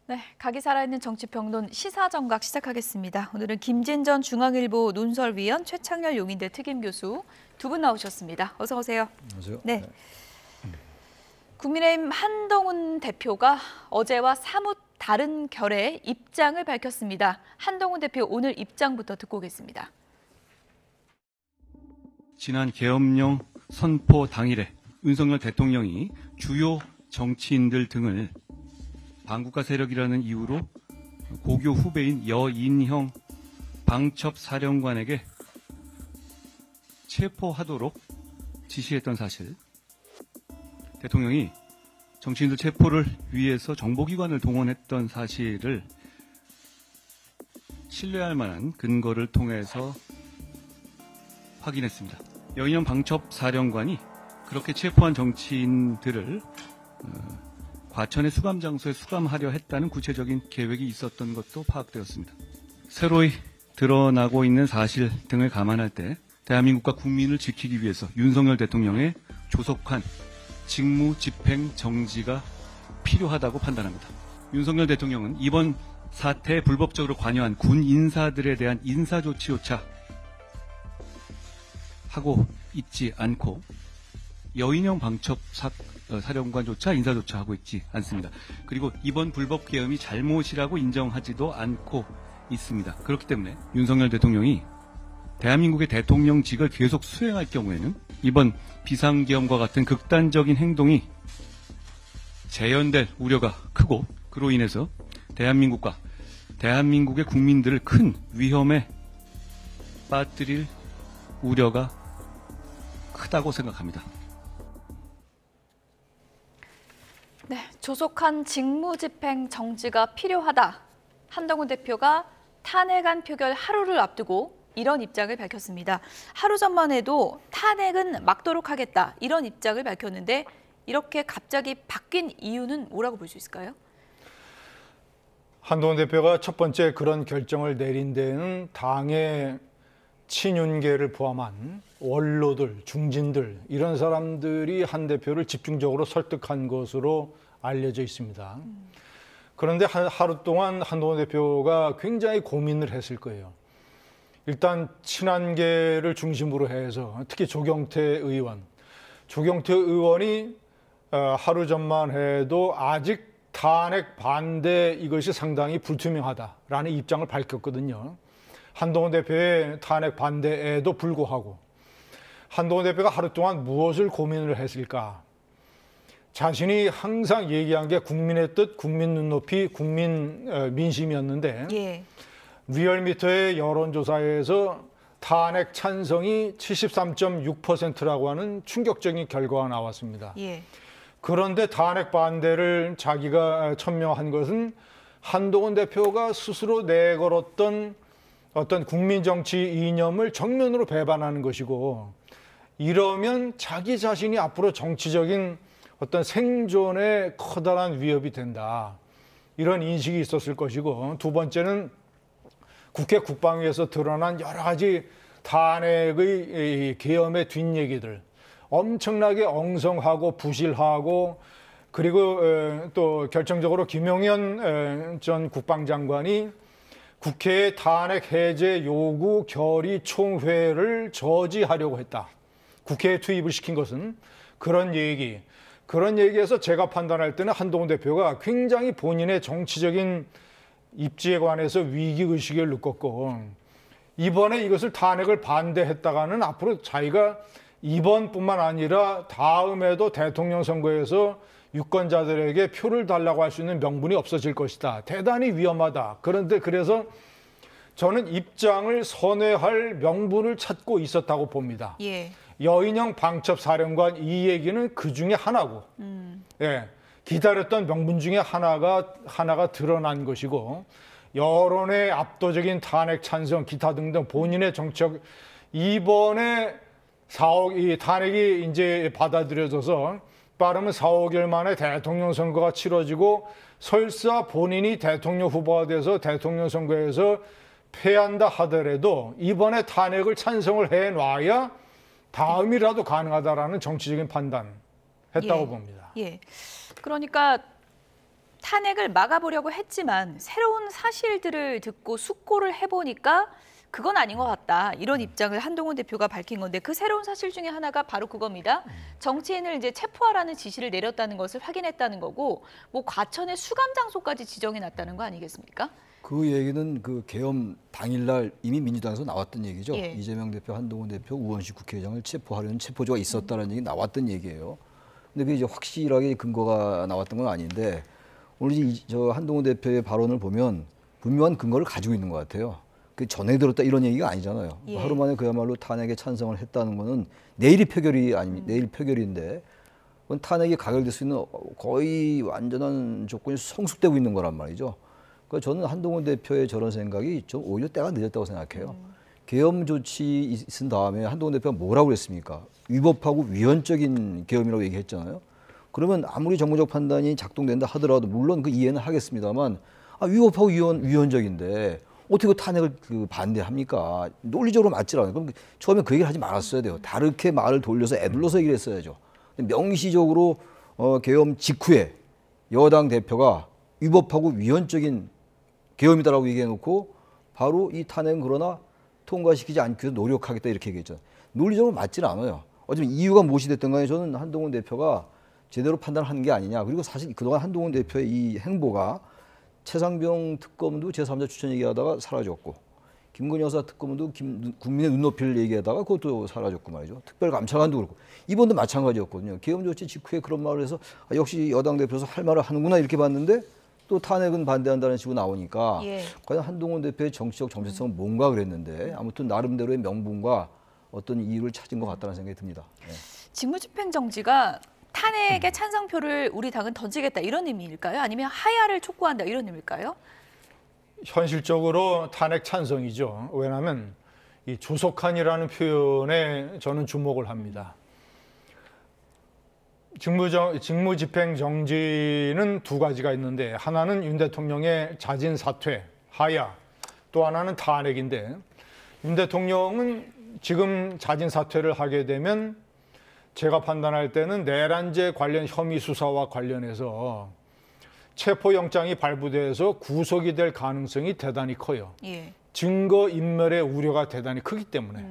네, 각이 살아있는 정치평론 시사정각 시작하겠습니다. 오늘은 김진전 중앙일보 논설위원, 최창렬 용인대 특임교수 두 분 나오셨습니다. 어서 오세요. 안녕하세요. 네. 국민의힘 한동훈 대표가 어제와 사뭇 다른 결의 입장을 밝혔습니다. 한동훈 대표 오늘 입장부터 듣고 오겠습니다. 지난 계엄령 선포 당일에 윤석열 대통령이 주요 정치인들 등을 반국가 세력이라는 이유로 고교 후배인 여인형 방첩사령관에게 체포하도록 지시했던 사실, 대통령이 정치인들 체포를 위해서 정보기관을 동원했던 사실을 신뢰할 만한 근거를 통해서 확인했습니다. 여인형 방첩사령관이 그렇게 체포한 정치인들을 과천의 수감 장소에 수감하려 했다는 구체적인 계획이 있었던 것도 파악되었습니다. 새로이 드러나고 있는 사실 등을 감안할 때 대한민국과 국민을 지키기 위해서 윤석열 대통령의 조속한 직무 집행 정지가 필요하다고 판단합니다. 윤석열 대통령은 이번 사태에 불법적으로 관여한 군 인사들에 대한 인사조치조차 하고 있지 않고 여인형 방첩 사령관조차 인사조차 하고 있지 않습니다. 그리고 이번 불법 계엄이 잘못이라고 인정하지도 않고 있습니다. 그렇기 때문에 윤석열 대통령이 대한민국의 대통령직을 계속 수행할 경우에는 이번 비상계엄과 같은 극단적인 행동이 재현될 우려가 크고, 그로 인해서 대한민국과 대한민국의 국민들을 큰 위험에 빠뜨릴 우려가 크다고 생각합니다. 네, 조속한 직무집행 정지가 필요하다. 한동훈 대표가 탄핵안 표결 하루를 앞두고 이런 입장을 밝혔습니다. 하루 전만 해도 탄핵은 막도록 하겠다, 이런 입장을 밝혔는데 이렇게 갑자기 바뀐 이유는 뭐라고 볼 수 있을까요? 한동훈 대표가 첫 번째 그런 결정을 내린 데는 당의 친윤계를 포함한 원로들, 중진들, 이런 사람들이 한 대표를 집중적으로 설득한 것으로 알려져 있습니다. 그런데 하루 동안 한동훈 대표가 굉장히 고민을 했을 거예요. 일단 친한계를 중심으로 해서 특히 조경태 의원이 하루 전만 해도 아직 탄핵 반대 이것이 상당히 불투명하다라는 입장을 밝혔거든요. 한동훈 대표의 탄핵 반대에도 불구하고 한동훈 대표가 하루 동안 무엇을 고민을 했을까? 자신이 항상 얘기한 게 국민의 뜻, 국민 눈높이, 국민 민심이었는데, 예. 리얼미터의 여론조사에서 탄핵 찬성이 73.6%라고 하는 충격적인 결과가 나왔습니다. 예. 그런데 탄핵 반대를 자기가 천명한 것은 한동훈 대표가 스스로 내걸었던 어떤 국민정치 이념을 정면으로 배반하는 것이고, 이러면 자기 자신이 앞으로 정치적인 어떤 생존에 커다란 위협이 된다, 이런 인식이 있었을 것이고, 두 번째는 국회 국방위에서 드러난 여러 가지 탄핵의 계엄의 뒷얘기들, 엄청나게 엉성하고 부실하고, 그리고 또 결정적으로 김용현 전 국방장관이 국회의 탄핵 해제 요구 결의 총회를 저지하려고 했다, 국회에 투입을 시킨 것은, 그런 얘기에서 제가 판단할 때는 한동훈 대표가 굉장히 본인의 정치적인 입지에 관해서 위기의식을 느꼈고, 이번에 이것을 탄핵을 반대했다가는 앞으로 자기가 이번뿐만 아니라 다음에도 대통령 선거에서 유권자들에게 표를 달라고 할 수 있는 명분이 없어질 것이다. 대단히 위험하다. 그런데 그래서 저는 입장을 선회할 명분을 찾고 있었다고 봅니다. 예. 여인형 방첩사령관 이 얘기는 그 중에 하나고, 예, 기다렸던 명분 중에 하나가 드러난 것이고, 여론의 압도적인 탄핵 찬성, 기타 등등 본인의 정책, 이번에 이 탄핵이 이제 받아들여져서 빠르면 4, 5개월 만에 대통령 선거가 치러지고, 설사 본인이 대통령 후보가 돼서 대통령 선거에서 패한다 하더라도 이번에 탄핵을 찬성을 해놔야 다음이라도 가능하다라는 정치적인 판단 했다고 봅니다. 예. 그러니까 탄핵을 막아보려고 했지만 새로운 사실들을 듣고 숙고를 해보니까 그건 아닌 것 같다. 이런 입장을 한동훈 대표가 밝힌 건데 그 새로운 사실 중에 하나가 바로 그겁니다. 정치인을 이제 체포하라는 지시를 내렸다는 것을 확인했다는 거고 뭐 과천의 수감 장소까지 지정해 놨다는 거 아니겠습니까? 그 얘기는 그 계엄 당일날 이미 민주당에서 나왔던 얘기죠. 예. 이재명 대표, 한동훈 대표, 우원식 국회의장을 체포하려는 체포조가 있었다는 얘기 나왔던 얘기예요. 근데 그게 이제 확실하게 근거가 나왔던 건 아닌데 오늘 저 한동훈 대표의 발언을 보면 분명한 근거를 가지고 있는 것 같아요. 그 전에 들었다 이런 얘기가 아니잖아요. 예. 하루 만에 그야말로 탄핵에 찬성을 했다는 거는 내일이 표결이 아닙니다. 내일 표결인데 그건 탄핵이 가결될 수 있는 거의 완전한 조건이 성숙되고 있는 거란 말이죠. 그러니까 저는 한동훈 대표의 저런 생각이 좀 오히려 때가 늦었다고 생각해요. 계엄 조치 있은 다음에 한동훈 대표가 뭐라고 그랬습니까? 위법하고 위헌적인 계엄이라고 얘기했잖아요. 그러면 아무리 정무적 판단이 작동된다 하더라도 물론 그 이해는 하겠습니다만 위법하고 위헌적인데 어떻게 그 탄핵을 반대합니까? 논리적으로 맞질 않아요. 그럼 처음에 그 얘기를 하지 말았어야 돼요. 다르게 말을 돌려서 애둘러서 얘기를 했어야죠. 명시적으로 계엄 직후에 여당 대표가 위법하고 위헌적인 계엄이다라고 얘기해놓고 바로 이 탄핵은 그러나 통과시키지 않기 위해서 노력하겠다 이렇게 얘기했죠. 논리적으로 맞지는 않아요. 어차피 이유가 무엇이 됐든 간에 저는 한동훈 대표가 제대로 판단을 한 게 아니냐. 그리고 사실 그동안 한동훈 대표의 이 행보가 최상병 특검도 제3자 추천 얘기하다가 사라졌고 김건희 여사 특검도 국민의 눈높이를 얘기하다가 그것도 사라졌고 말이죠. 특별감찰관도 그렇고 이번도 마찬가지였거든요. 계엄 조치 직후에 그런 말을 해서 역시 여당 대표에서 할 말을 하는구나 이렇게 봤는데 또 탄핵은 반대한다는 식으로 나오니까 예. 과연 한동훈 대표의 정치적 정체성은 뭔가 그랬는데 아무튼 나름대로의 명분과 어떤 이유를 찾은 것 같다는 생각이 듭니다. 네. 직무집행 정지가 탄핵의 찬성표를 우리 당은 던지겠다 이런 의미일까요? 아니면 하야를 촉구한다 이런 의미일까요? 현실적으로 탄핵 찬성이죠. 왜냐하면 이 조속한이라는 표현에 저는 주목을 합니다. 직무집행 정지는 두 가지가 있는데 하나는 윤 대통령의 자진 사퇴, 하야, 또 하나는 탄핵인데 윤 대통령은 지금 자진 사퇴를 하게 되면 제가 판단할 때는 내란죄 관련 혐의 수사와 관련해서 체포영장이 발부돼서 구속이 될 가능성이 대단히 커요. 예. 증거인멸의 우려가 대단히 크기 때문에.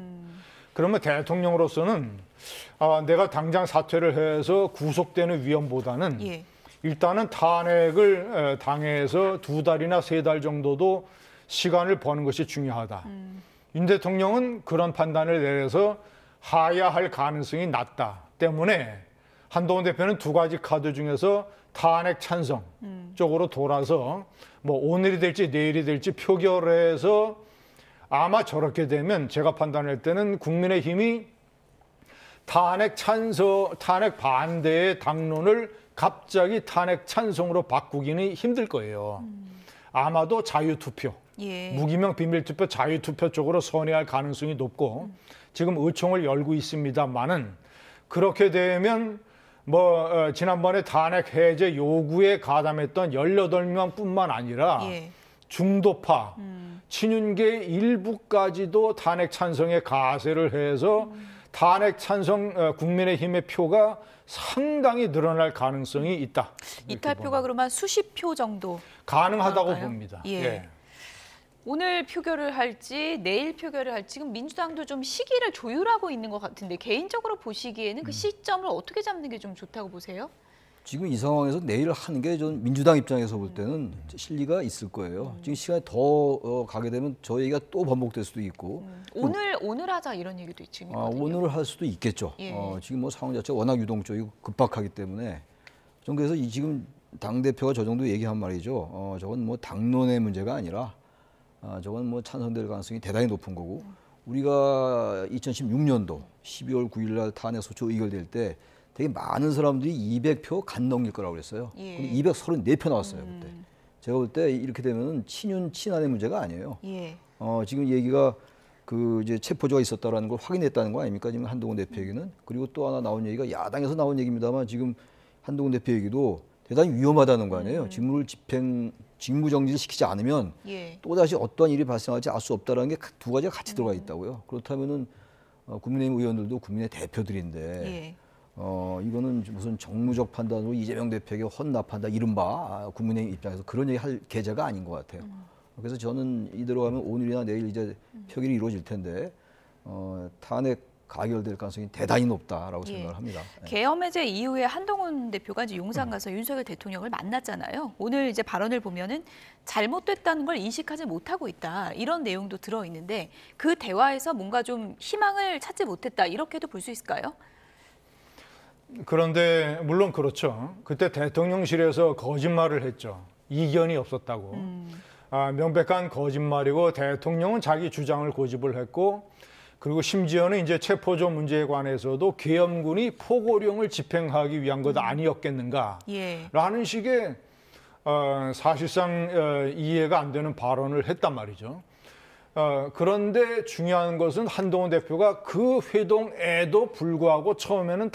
그러면 대통령으로서는 내가 당장 사퇴를 해서 구속되는 위험보다는 예. 일단은 탄핵을 당해서 2달이나 3달 정도도 시간을 버는 것이 중요하다. 윤 대통령은 그런 판단을 내려서 하야할 가능성이 낮다 때문에 한동훈 대표는 두 가지 카드 중에서 탄핵 찬성 쪽으로 돌아서 뭐 오늘이 될지 내일이 될지 표결해서 아마 저렇게 되면 제가 판단할 때는 국민의힘이 탄핵 반대의 당론을 갑자기 탄핵 찬성으로 바꾸기는 힘들 거예요. 아마도 자유투표, 예. 무기명 비밀투표, 자유투표 쪽으로 선회할 가능성이 높고 지금 의총을 열고 있습니다만은 그렇게 되면 지난번에 탄핵 해제 요구에 가담했던 18명뿐만 아니라 예. 중도파, 친윤계 일부까지도 탄핵 찬성에 가세를 해서 탄핵 찬성 국민의힘의 표가 상당히 늘어날 가능성이 있다. 이탈표가 그러면 수십 표 정도 가능하다고 나올까요? 봅니다. 예. 예. 오늘 표결을 할지 내일 표결을 할지 지금 민주당도 좀 시기를 조율하고 있는 것 같은데 개인적으로 보시기에는 그 시점을 어떻게 잡는 게 좀 좋다고 보세요? 지금 이 상황에서 내일 하는 게 전 민주당 입장에서 볼 때는 실리가 있을 거예요. 지금 시간이 더 가게 되면 저 얘기가 또 반복될 수도 있고 오늘 하자 이런 얘기도 지금 있거든요. 오늘 할 수도 있겠죠. 예. 지금 뭐 상황 자체가 워낙 유동적이고 급박하기 때문에 전 그래서 지금 당 대표가 저 정도 얘기한 말이죠. 저건 뭐 당론의 문제가 아니라 저건 뭐 찬성될 가능성이 대단히 높은 거고 우리가 2016년도 12월 9일 날 탄핵 소추 의결될 때 되게 많은 사람들이 200표 간 넘길 거라고 그랬어요. 예. 근데 234표 나왔어요 그때. 제가 볼 때 이렇게 되면은 친윤 친한의 문제가 아니에요. 예. 지금 얘기가 이제 체포조가 있었다라는 걸 확인했다는 거 아닙니까? 지금 한동훈 대표 얘기는. 그리고 또 하나 나온 얘기가 야당에서 나온 얘기입니다만 지금 한동훈 대표 얘기도 대단히 위험하다는 거 아니에요. 직무정지를 시키지 않으면 예. 또다시 어떠한 일이 발생할지 알 수 없다는 게 두 가지가 같이 들어가 있다고요. 그렇다면은 국민의힘 의원들도 국민의 대표들인데 예. 이거는 무슨 정무적 판단으로 이재명 대표에게 헌납한다 이른바 국민의힘 입장에서 그런 얘기 할 계제가 아닌 것 같아요. 그래서 저는 이대로 가면 오늘이나 내일 이제 표결이 이루어질 텐데 탄핵 가결될 가능성이 대단히 높다라고 생각을 합니다. 계엄 해제 이후에 한동훈 대표가 이제 용산 가서 윤석열 대통령을 만났잖아요. 오늘 이제 발언을 보면은 잘못됐다는 걸 인식하지 못하고 있다 이런 내용도 들어 있는데 그 대화에서 뭔가 좀 희망을 찾지 못했다 이렇게도 볼 수 있을까요? 그런데 물론 그렇죠. 그때 대통령실에서 거짓말을 했죠. 이견이 없었다고. 명백한 거짓말이고 대통령은 자기 주장을 고집을 했고 그리고 심지어는 이제 체포조 문제에 관해서도 계엄군이 포고령을 집행하기 위한 것 아니었겠는가 라는 식의 사실상 이해가 안 되는 발언을 했단 말이죠. 그런데 중요한 것은 한동훈 대표가 그 회동에도 불구하고 처음에는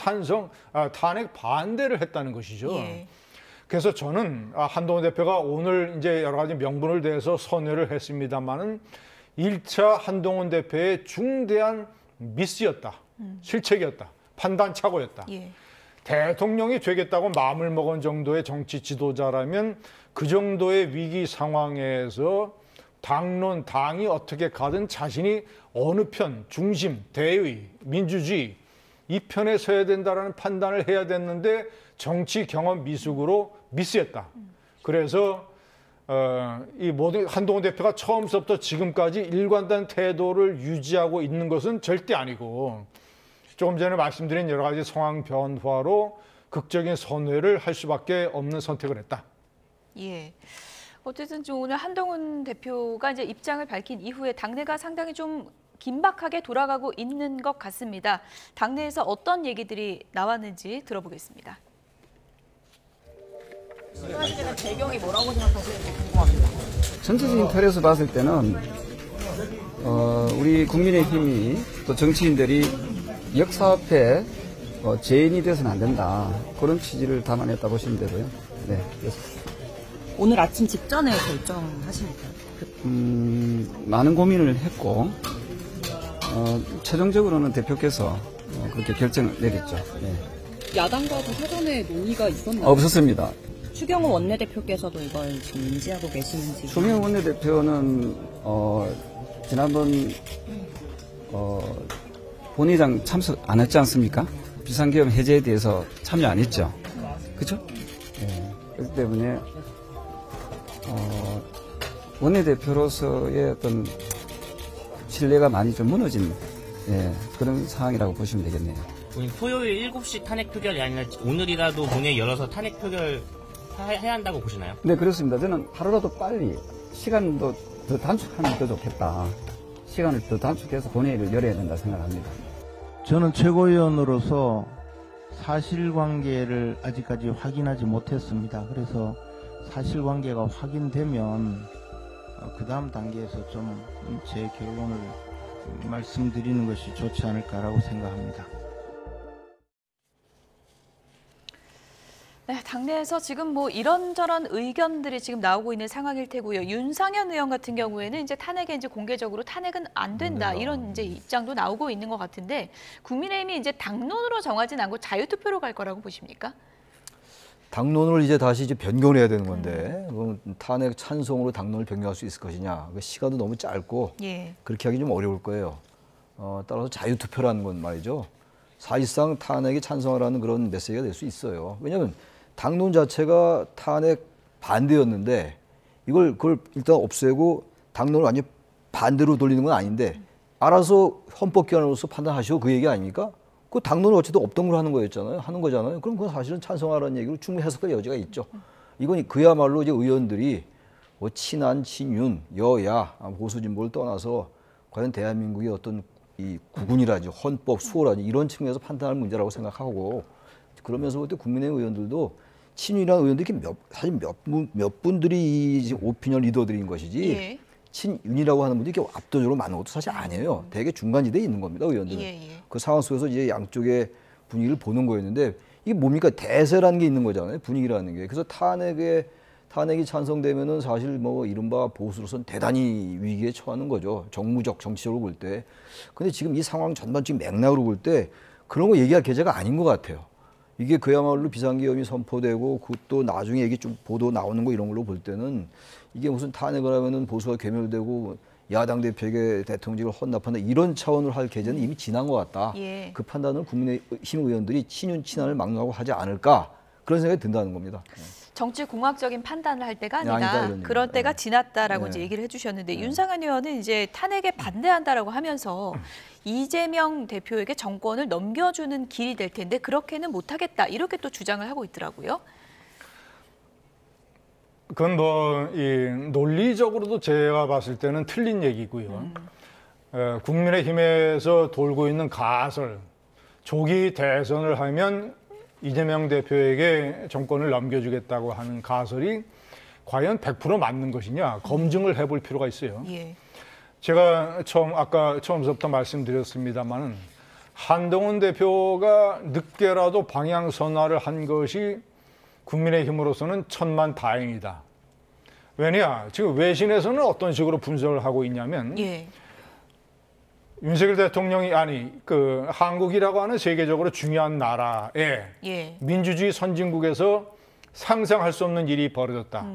탄핵 반대를 했다는 것이죠. 그래서 저는 한동훈 대표가 오늘 이제 여러 가지 명분을 대해서 선회를 했습니다만은 1차 한동훈 대표의 중대한 미스였다. 실책이었다. 판단착오였다. 대통령이 되겠다고 마음을 먹은 정도의 정치 지도자라면 그 정도의 위기 상황에서 당이 어떻게 가든 자신이 어느 편, 중심, 대의, 민주주의 이 편에 서야 된다는 판단을 해야 됐는데 정치 경험 미숙으로 미스했다. 그래서 이 모든 한동훈 대표가 처음부터 지금까지 일관된 태도를 유지하고 있는 것은 절대 아니고 조금 전에 말씀드린 여러 가지 상황 변화로 극적인 선회를 할 수밖에 없는 선택을 했다. 어쨌든 좀 오늘 한동훈 대표가 이제 입장을 밝힌 이후에 당내가 상당히 좀 긴박하게 돌아가고 있는 것 같습니다. 당내에서 어떤 얘기들이 나왔는지 들어보겠습니다. 사실은 배경이 뭐라고 생각하시는지 궁금합니다. 전체적인 틀에서 봤을 때는 우리 국민의힘이 또 정치인들이 역사 앞에 죄인이 돼서는 안 된다 그런 취지를 담아냈다 보시면 되고요. 네, 그렇습니다. 오늘 아침 직전에 결정하십니까? 많은 고민을 했고 최종적으로는 대표께서 그렇게 결정을 내렸죠. 네. 야당과도 사전에 논의가 있었나요? 없었습니다. 추경호 원내대표께서도 이걸 지금 인지하고 계시는지. 추경호 원내대표는 지난번 본회의장 참석 안 했지 않습니까? 비상계엄 해제에 대해서 참여 안 했죠. 그렇죠? 네. 그렇기 때문에 원내대표로서의 어떤 신뢰가 많이 좀 무너진 그런 상황이라고 보시면 되겠네요. 토요일 7시 탄핵 표결이 아니라 오늘이라도 본회의 열어서 탄핵 표결 해야 한다고 보시나요? 네, 그렇습니다. 저는 하루라도 빨리 시간도 더 단축하면 더 좋겠다. 시간을 더 단축해서 본회의를 열어야 된다 생각합니다. 저는 최고위원으로서 사실관계를 아직까지 확인하지 못했습니다. 그래서 사실관계가 확인되면 그 다음 단계에서 좀 제 결론을 말씀드리는 것이 좋지 않을까라고 생각합니다. 네, 당내에서 지금 뭐 이런저런 의견들이 지금 나오고 있는 상황일 테고요. 윤상현 의원 같은 경우에는 이제 탄핵에 이제 공개적으로 탄핵은 안 된다 이런 이제 입장도 나오고 있는 것 같은데 국민의힘이 이제 당론으로 정하진 않고 자유투표로 갈 거라고 보십니까? 당론을 이제 다시 변경을 해야 되는 건데 탄핵 찬성으로 당론을 변경할 수 있을 것이냐. 시간도 너무 짧고 그렇게 하기 좀 어려울 거예요. 따라서 자유투표라는 건 말이죠. 사실상 탄핵에 찬성하라는 그런 메시지가 될 수 있어요. 왜냐하면 당론 자체가 탄핵 반대였는데 그걸 일단 없애고 당론을 완전히 반대로 돌리는 건 아닌데 알아서 헌법기관으로서 판단하시오 그 얘기 아닙니까? 그 당론은 어쨌든 없던 걸 하는 거잖아요. 그럼 그건 사실은 찬성하라는 얘기로 충분히 해석할 여지가 있죠. 이건 그야말로 이제 의원들이 뭐 친한, 친윤, 여야, 보수 진보를 떠나서 과연 대한민국의 어떤 이 구군이라든지 헌법, 수호라든지 이런 측면에서 판단할 문제라고 생각하고 그러면서 그때 국민의힘 의원들도 친윤이라는 의원들이 사실 몇 분들이 이 오피니언 리더들인 것이지 친윤이라고 하는 분들이 이렇게 압도적으로 많은 것도 사실 아니에요. 되게 중간지대에 있는 겁니다, 의원들은. 그 상황 속에서 이제 양쪽의 분위기를 보는 거였는데 이게 뭡니까? 대세라는 게 있는 거잖아요, 분위기라는 게. 그래서 탄핵이 찬성되면은 사실 뭐 이른바 보수로서는 대단히 위기에 처하는 거죠. 정무적, 정치적으로 볼 때. 근데 지금 이 상황 전반적인 맥락으로 볼 때 그런 거 얘기할 계제가 아닌 것 같아요. 이게 그야말로 비상계엄이 선포되고 그것도 나중에 이게 좀 보도 나오는 거 이런 걸로 볼 때는 이게 무슨 탄핵을 하면은 보수가 괴멸되고 야당 대표에게 대통령직을 헌납한다 이런 차원으로 할 계제는 이미 지난 것 같다. 예. 그 판단을 국민의힘 의원들이 친윤 친한을 막론하고 하지 않을까 그런 생각이 든다는 겁니다. 정치 공학적인 판단을 할 때가 아니다, 아니다. 이런 그런 얘기죠. 때가 네. 지났다라고 네. 이제 얘기를 해주셨는데 윤상현 의원은 이제 탄핵에 반대한다라고 하면서 이재명 대표에게 정권을 넘겨주는 길이 될 텐데 그렇게는 못하겠다 이렇게 또 주장을 하고 있더라고요. 그건 뭐 이 논리적으로도 제가 봤을 때는 틀린 얘기고요. 국민의힘에서 돌고 있는 가설, 조기 대선을 하면 이재명 대표에게 정권을 넘겨주겠다고 하는 가설이 과연 100% 맞는 것이냐 검증을 해볼 필요가 있어요. 예. 제가 아까 처음부터 말씀드렸습니다만 한동훈 대표가 늦게라도 방향 전환을 한 것이 국민의힘으로서는 천만다행이다. 왜냐? 지금 외신에서는 어떤 식으로 분석을 하고 있냐면 예. 윤석열 대통령이 그 한국이라고 하는 세계적으로 중요한 나라에 예. 민주주의 선진국에서 상상할 수 없는 일이 벌어졌다.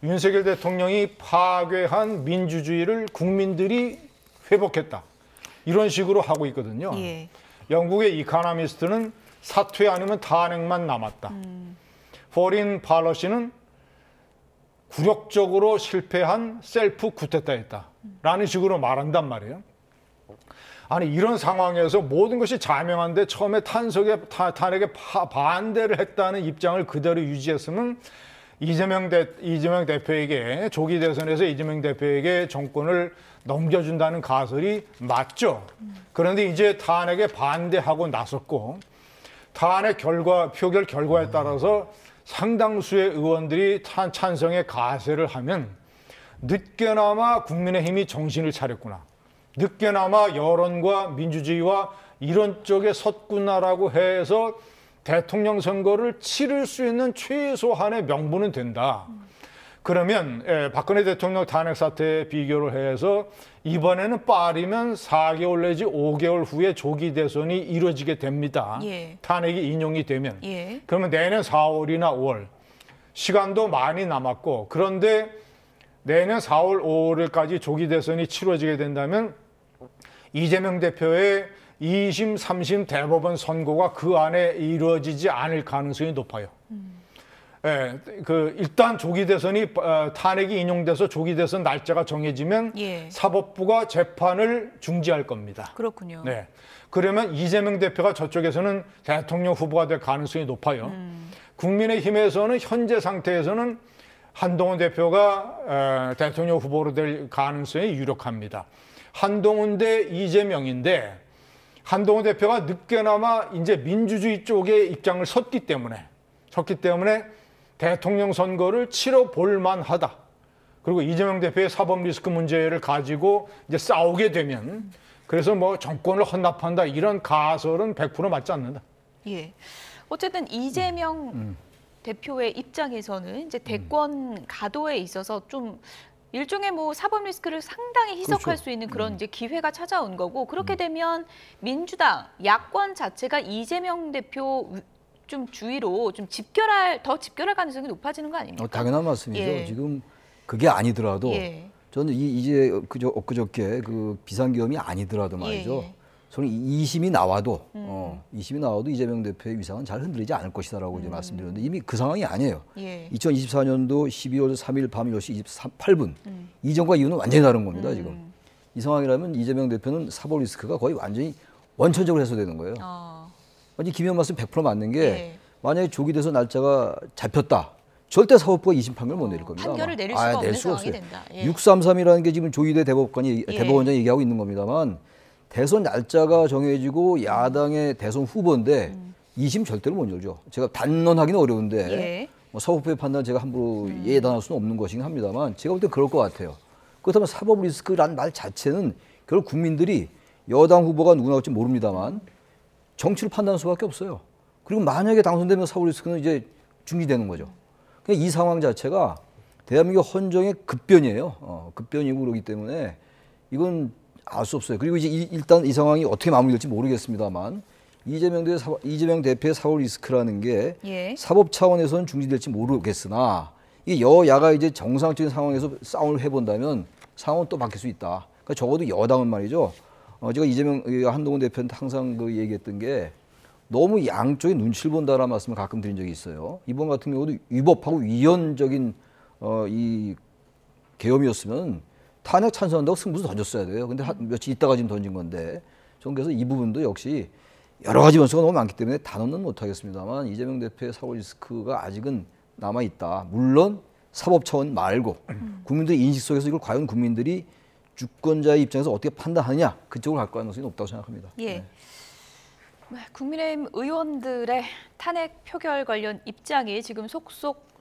윤석열 대통령이 파괴한 민주주의를 국민들이 회복했다. 이런 식으로 하고 있거든요. 예. 영국의 이카노미스트는 사퇴 아니면 탄핵만 남았다. 포린 팔러시는 굴욕적으로 실패한 셀프 쿠데타였다. 라는 식으로 말한단 말이에요. 아니 이런 상황에서 모든 것이 자명한데 처음에 탄핵에 반대를 했다는 입장을 그대로 유지했으면 이재명 대표에게 조기 대선에서 이재명 대표에게 정권을 넘겨준다는 가설이 맞죠. 그런데 이제 탄핵에 반대하고 나섰고 탄핵 표결 결과에 따라서 상당수의 의원들이 찬성의 가세를 하면 늦게나마 국민의힘이 정신을 차렸구나. 늦게나마 여론과 민주주의와 이런 쪽에 섰구나라고 해서 대통령 선거를 치를 수 있는 최소한의 명분은 된다. 그러면 박근혜 대통령 탄핵 사태에 비교를 해서 이번에는 빠르면 4개월 내지 5개월 후에 조기 대선이 이루어지게 됩니다. 예. 탄핵이 인용이 되면. 예. 그러면 내년 4월이나 5월 시간도 많이 남았고 그런데 내년 4월, 5월까지 조기 대선이 치러지게 된다면 이재명 대표의 2심, 3심 대법원 선고가 그 안에 이루어지지 않을 가능성이 높아요. 예, 일단 조기 대선이 탄핵이 인용돼서 조기 대선 날짜가 정해지면 예. 사법부가 재판을 중지할 겁니다. 그렇군요. 네, 그러면 이재명 대표가 저쪽에서는 대통령 후보가 될 가능성이 높아요. 국민의힘에서는 현재 상태에서는 한동훈 대표가 대통령 후보로 될 가능성이 유력합니다. 한동훈 대 이재명인데 한동훈 대표가 늦게나마 이제 민주주의 쪽에 입장을 섰기 때문에 대통령 선거를 치러 볼 만하다. 그리고 이재명 대표의 사법 리스크 문제를 가지고 이제 싸우게 되면 그래서 뭐 정권을 헌납한다 이런 가설은 100% 맞지 않는다. 예. 어쨌든 이재명 대표의 입장에서는 이제 대권 가도에 있어서 좀 일종의 뭐 사법 리스크를 상당히 희석할 그렇죠. 수 있는 그런 이제 기회가 찾아온 거고 그렇게 되면 민주당 야권 자체가 이재명 대표 좀 주위로 좀 더 집결할 가능성이 높아지는 거 아닙니까? 당연한 말씀이죠. 예. 지금 그게 아니더라도 예. 저는 이제 엊그저께 그 비상계엄이 아니더라도 말이죠. 예. 저는 2심이 나와도 2심이 나와도 이재명 대표의 위상은 잘 흔들리지 않을 것이다라고 이제 말씀드렸는데 이미 그 상황이 아니에요. 예. 2024년도 12월 3일 밤 10시 28분 이전과 이후는 완전히 다른 겁니다. 지금 이 상황이라면 이재명 대표는 사법 리스크가 거의 완전히 원천적으로 해소되는 거예요. 아니 김현 말씀 100% 맞는 게 예. 만약에 조기 대선 날짜가 잡혔다. 절대 사법부가 2심 판결 못 내릴 겁니다. 판결을 아마. 내릴 수가 없는 낼 수가 상황이 없어요. 된다. 예. 633이라는 게 지금 조희대 대법관이 예. 대법원장이 얘기하고 있는 겁니다만 대선 날짜가 정해지고 야당의 대선 후보인데 2심 절대로 못 열죠. 제가 단언하기는 어려운데 예. 뭐 사법부의 판단 제가 함부로 예단할 수는 없는 것이긴 합니다만 제가 볼 때 그럴 것 같아요. 그렇다면 사법 리스크란 말 자체는 결국 국민들이 여당 후보가 누구 나올지 모릅니다만 정치를 판단할 수밖에 없어요. 그리고 만약에 당선되면 사법 리스크는 이제 중지되는 거죠. 그러니까 이 상황 자체가 대한민국 헌정의 급변이에요. 급변이고 그러기 때문에 이건 알 수 없어요. 그리고 이제 일단 이 상황이 어떻게 마무리될지 모르겠습니다만 이재명 대표의 사법 리스크라는 게 예. 사법 차원에서는 중지될지 모르겠으나 이 여야가 이제 정상적인 상황에서 싸움을 해본다면 상황은 또 바뀔 수 있다. 그러니까 적어도 여당은 말이죠. 제가 한동훈 대표한테 항상 그 얘기했던 게 너무 양쪽의 눈치를 본다라는 말씀을 가끔 드린 적이 있어요. 이번 같은 경우도 위법하고 위헌적인 이 계엄이었으면 탄핵 찬성한다고 승부수 던졌어야 돼요. 근데 며칠 있다가 지금 던진 건데 저는 그래서 이 부분도 역시 여러 가지 변수가 너무 많기 때문에 단언은 못하겠습니다만 이재명 대표의 사법 리스크가 아직은 남아있다. 물론 사법 차원 말고 국민들의 인식 속에서 이걸 과연 국민들이 주권자의 입장에서 어떻게 판단하느냐 그쪽으로 갈 가능성이 높다고 생각합니다. 예. 국민의힘 의원들의 탄핵 표결 관련 입장이 지금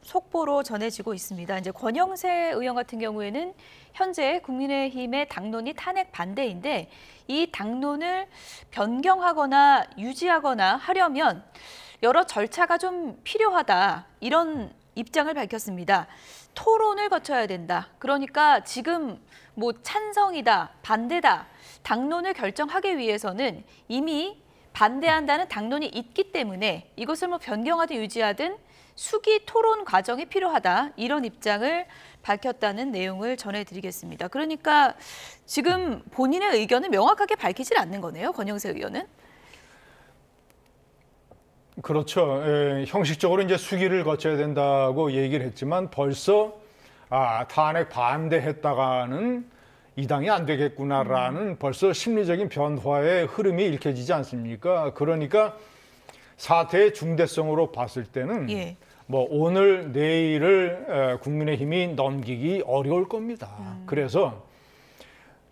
속보로 전해지고 있습니다. 이제 권영세 의원 같은 경우에는 현재 국민의힘의 당론이 탄핵 반대인데 이 당론을 변경하거나 유지하거나 하려면 여러 절차가 좀 필요하다. 이런 입장을 밝혔습니다. 토론을 거쳐야 된다. 그러니까 지금 뭐 찬성이다, 반대다, 당론을 결정하기 위해서는 이미 반대한다는 당론이 있기 때문에 이것을 뭐 변경하든 유지하든 수기 토론 과정이 필요하다. 이런 입장을 밝혔다는 내용을 전해드리겠습니다. 그러니까 지금 본인의 의견을 명확하게 밝히질 않는 거네요. 권영세 의원은. 그렇죠. 형식적으로 이제 수기를 거쳐야 된다고 얘기를 했지만 벌써 탄핵 반대했다가는 이 당이 안 되겠구나라는 벌써 심리적인 변화의 흐름이 읽혀지지 않습니까? 그러니까 사태의 중대성으로 봤을 때는 예. 뭐 오늘 내일을 국민의힘이 넘기기 어려울 겁니다. 그래서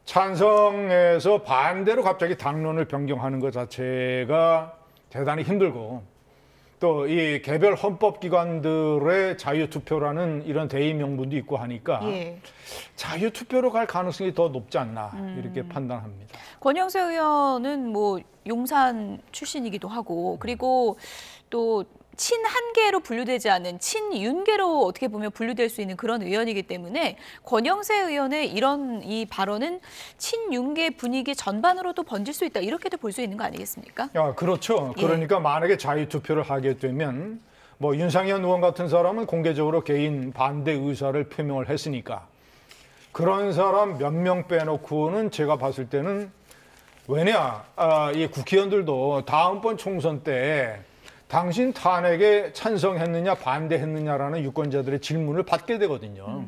찬성에서 반대로 갑자기 당론을 변경하는 것 자체가 대단히 힘들고 또 이 개별 헌법기관들의 자유투표라는 이런 대의 명분도 있고 하니까 예. 자유투표로 갈 가능성이 더 높지 않나 이렇게 판단합니다. 권영세 의원은 뭐 용산 출신이기도 하고 그리고 또 친한계로 분류되지 않은 친윤계로 어떻게 보면 분류될 수 있는 그런 의원이기 때문에 권영세 의원의 이 발언은 친윤계 분위기 전반으로도 번질 수 있다. 이렇게도 볼 수 있는 거 아니겠습니까? 그렇죠. 그러니까 만약에 자유투표를 하게 되면 뭐 윤상현 의원 같은 사람은 공개적으로 개인 반대 의사를 표명을 했으니까 그런 사람 몇 명 빼놓고는 제가 봤을 때는 왜냐 이 국회의원들도 다음번 총선 때 당신 탄핵에 찬성했느냐 반대했느냐라는 유권자들의 질문을 받게 되거든요.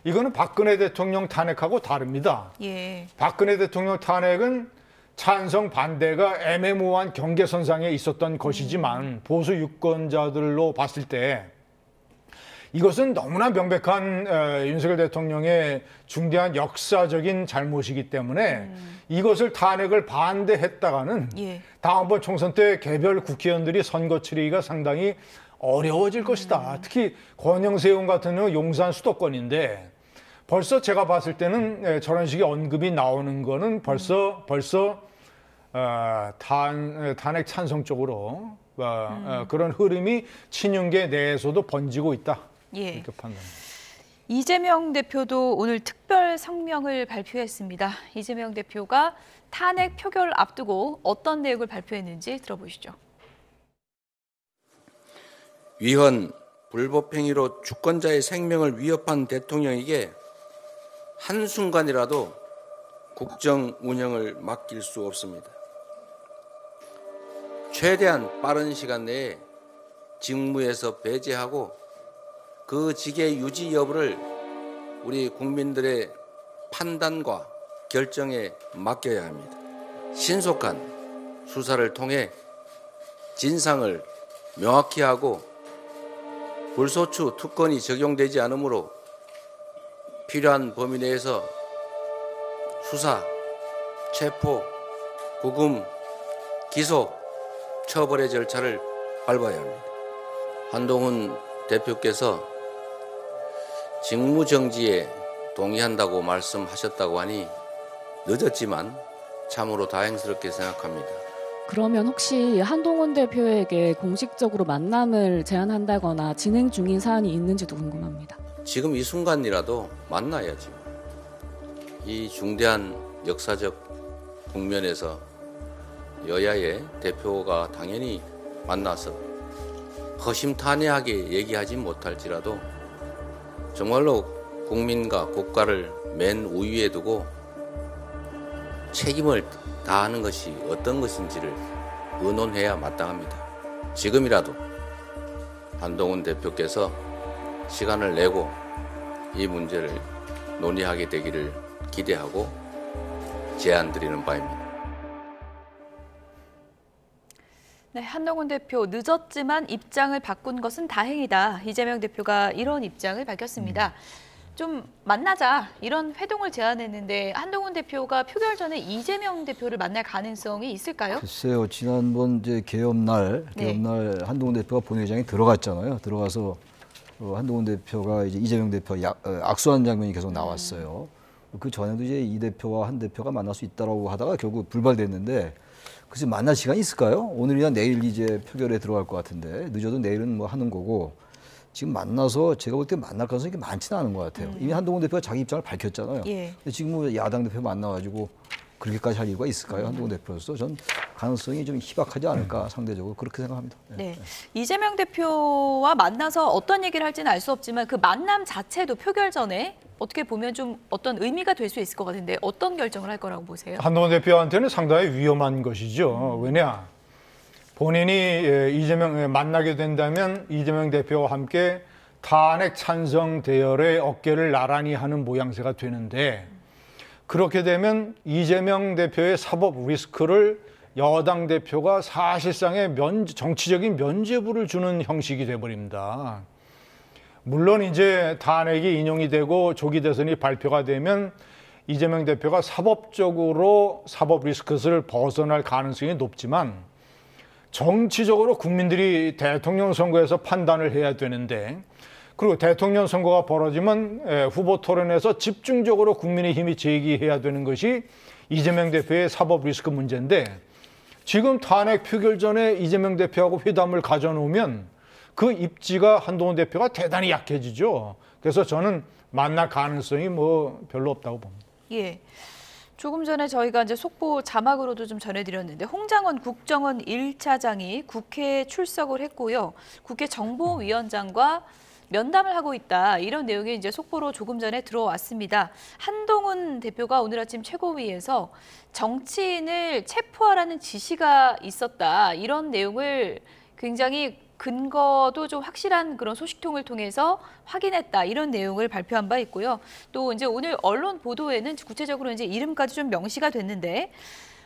이거는 박근혜 대통령 탄핵하고 다릅니다. 예. 박근혜 대통령 탄핵은 찬성 반대가 애매모호한 경계선상에 있었던 것이지만 보수 유권자들로 봤을 때 이것은 너무나 명백한 윤석열 대통령의 중대한 역사적인 잘못이기 때문에 이것을 탄핵을 반대했다가는 예. 다음번 총선 때 개별 국회의원들이 선거 치르기가 상당히 어려워질 것이다. 특히 권영세 의원 같은 경우는 용산 수도권인데 벌써 제가 봤을 때는 저런 식의 언급이 나오는 거는 벌써 탄핵 찬성 쪽으로 그런 흐름이 친윤계 내에서도 번지고 있다. 예. 이렇게 판단합니다. 이재명 대표도 오늘 특별 성명을 발표했습니다. 이재명 대표가 탄핵 표결을 앞두고 어떤 내용을 발표했는지 들어보시죠. 위헌, 불법 행위로 주권자의 생명을 위협한 대통령에게 한순간이라도 국정 운영을 맡길 수 없습니다. 최대한 빠른 시간 내에 직무에서 배제하고 그 직의 유지 여부를 우리 국민들의 판단과 결정에 맡겨야 합니다. 신속한 수사를 통해 진상을 명확히 하고 불소추 특권이 적용되지 않으므로 필요한 범위 내에서 수사, 체포, 구금, 기소, 처벌의 절차를 밟아야 합니다. 한동훈 대표께서 직무정지에 동의한다고 말씀하셨다고 하니 늦었지만 참으로 다행스럽게 생각합니다. 그러면 혹시 한동훈 대표에게 공식적으로 만남을 제안한다거나 진행 중인 사안이 있는지도 궁금합니다. 지금 이 순간이라도 만나야죠. 이 중대한 역사적 국면에서 여야의 대표가 당연히 만나서 허심탄회하게 얘기하지 못할지라도 정말로 국민과 국가를 맨 우위에 두고 책임을 다하는 것이 어떤 것인지를 의논해야 마땅합니다. 지금이라도 한동훈 대표께서 시간을 내고 이 문제를 논의하게 되기를 기대하고 제안드리는 바입니다. 네, 한동훈 대표 늦었지만 입장을 바꾼 것은 다행이다. 이재명 대표가 이런 입장을 밝혔습니다. 좀 만나자 이런 회동을 제안했는데 한동훈 대표가 표결 전에 이재명 대표를 만날 가능성이 있을까요? 글쎄요. 지난번 이제 개업날 한동훈 대표가 본회의장에 들어갔잖아요. 들어가서 한동훈 대표가 이제 이재명 대표 악수하는 장면이 계속 나왔어요. 그 전에도 이제 이 대표와 한 대표가 만날 수 있다라고 하다가 결국 불발됐는데 글쎄 만날 시간이 있을까요? 오늘이나 내일 이제 표결에 들어갈 것 같은데 늦어도 내일은 뭐 하는 거고 지금 만나서 제가 볼 때 만날 가능성이 많지는 않은 것 같아요. 이미 한동훈 대표가 자기 입장을 밝혔잖아요. 예. 근데 지금 뭐 야당 대표 만나가지고 그렇게까지 할 이유가 있을까요? 한동훈 대표로서 전 가능성이 좀 희박하지 않을까 상대적으로 그렇게 생각합니다. 네. 이재명 대표와 만나서 어떤 얘기를 할지는 알 수 없지만 그 만남 자체도 표결 전에 어떻게 보면 좀 어떤 의미가 될 수 있을 것 같은데 어떤 결정을 할 거라고 보세요? 한동훈 대표한테는 상당히 위험한 것이죠. 왜냐? 본인이 이재명 만나게 된다면 이재명 대표와 함께 탄핵 찬성 대열에 어깨를 나란히 하는 모양새가 되는데 그렇게 되면 이재명 대표의 사법 리스크를 여당 대표가 사실상의 정치적인 면죄부를 주는 형식이 돼버립니다. 물론 이제 탄핵이 인용이 되고 조기 대선이 발표가 되면 이재명 대표가 사법적으로 사법 리스크를 벗어날 가능성이 높지만 정치적으로 국민들이 대통령 선거에서 판단을 해야 되는데 그리고 대통령 선거가 벌어지면 후보 토론에서 집중적으로 국민의힘이 제기해야 되는 것이 이재명 대표의 사법 리스크 문제인데 지금 탄핵 표결 전에 이재명 대표하고 회담을 가져놓으면 그 입지가 한동훈 대표가 대단히 약해지죠. 그래서 저는 만날 가능성이 뭐 별로 없다고 봅니다. 예. 조금 전에 저희가 이제 속보 자막으로도 좀 전해드렸는데 홍장원 국정원 1차장이 국회에 출석을 했고요. 국회 정보위원장과 면담을 하고 있다. 이런 내용이 이제 속보로 조금 전에 들어왔습니다. 한동훈 대표가 오늘 아침 최고위에서 정치인을 체포하라는 지시가 있었다. 이런 내용을 굉장히 근거도 좀 확실한 그런 소식통을 통해서 확인했다. 이런 내용을 발표한 바 있고요. 또 이제 오늘 언론 보도에는 구체적으로 이제 이름까지 좀 명시가 됐는데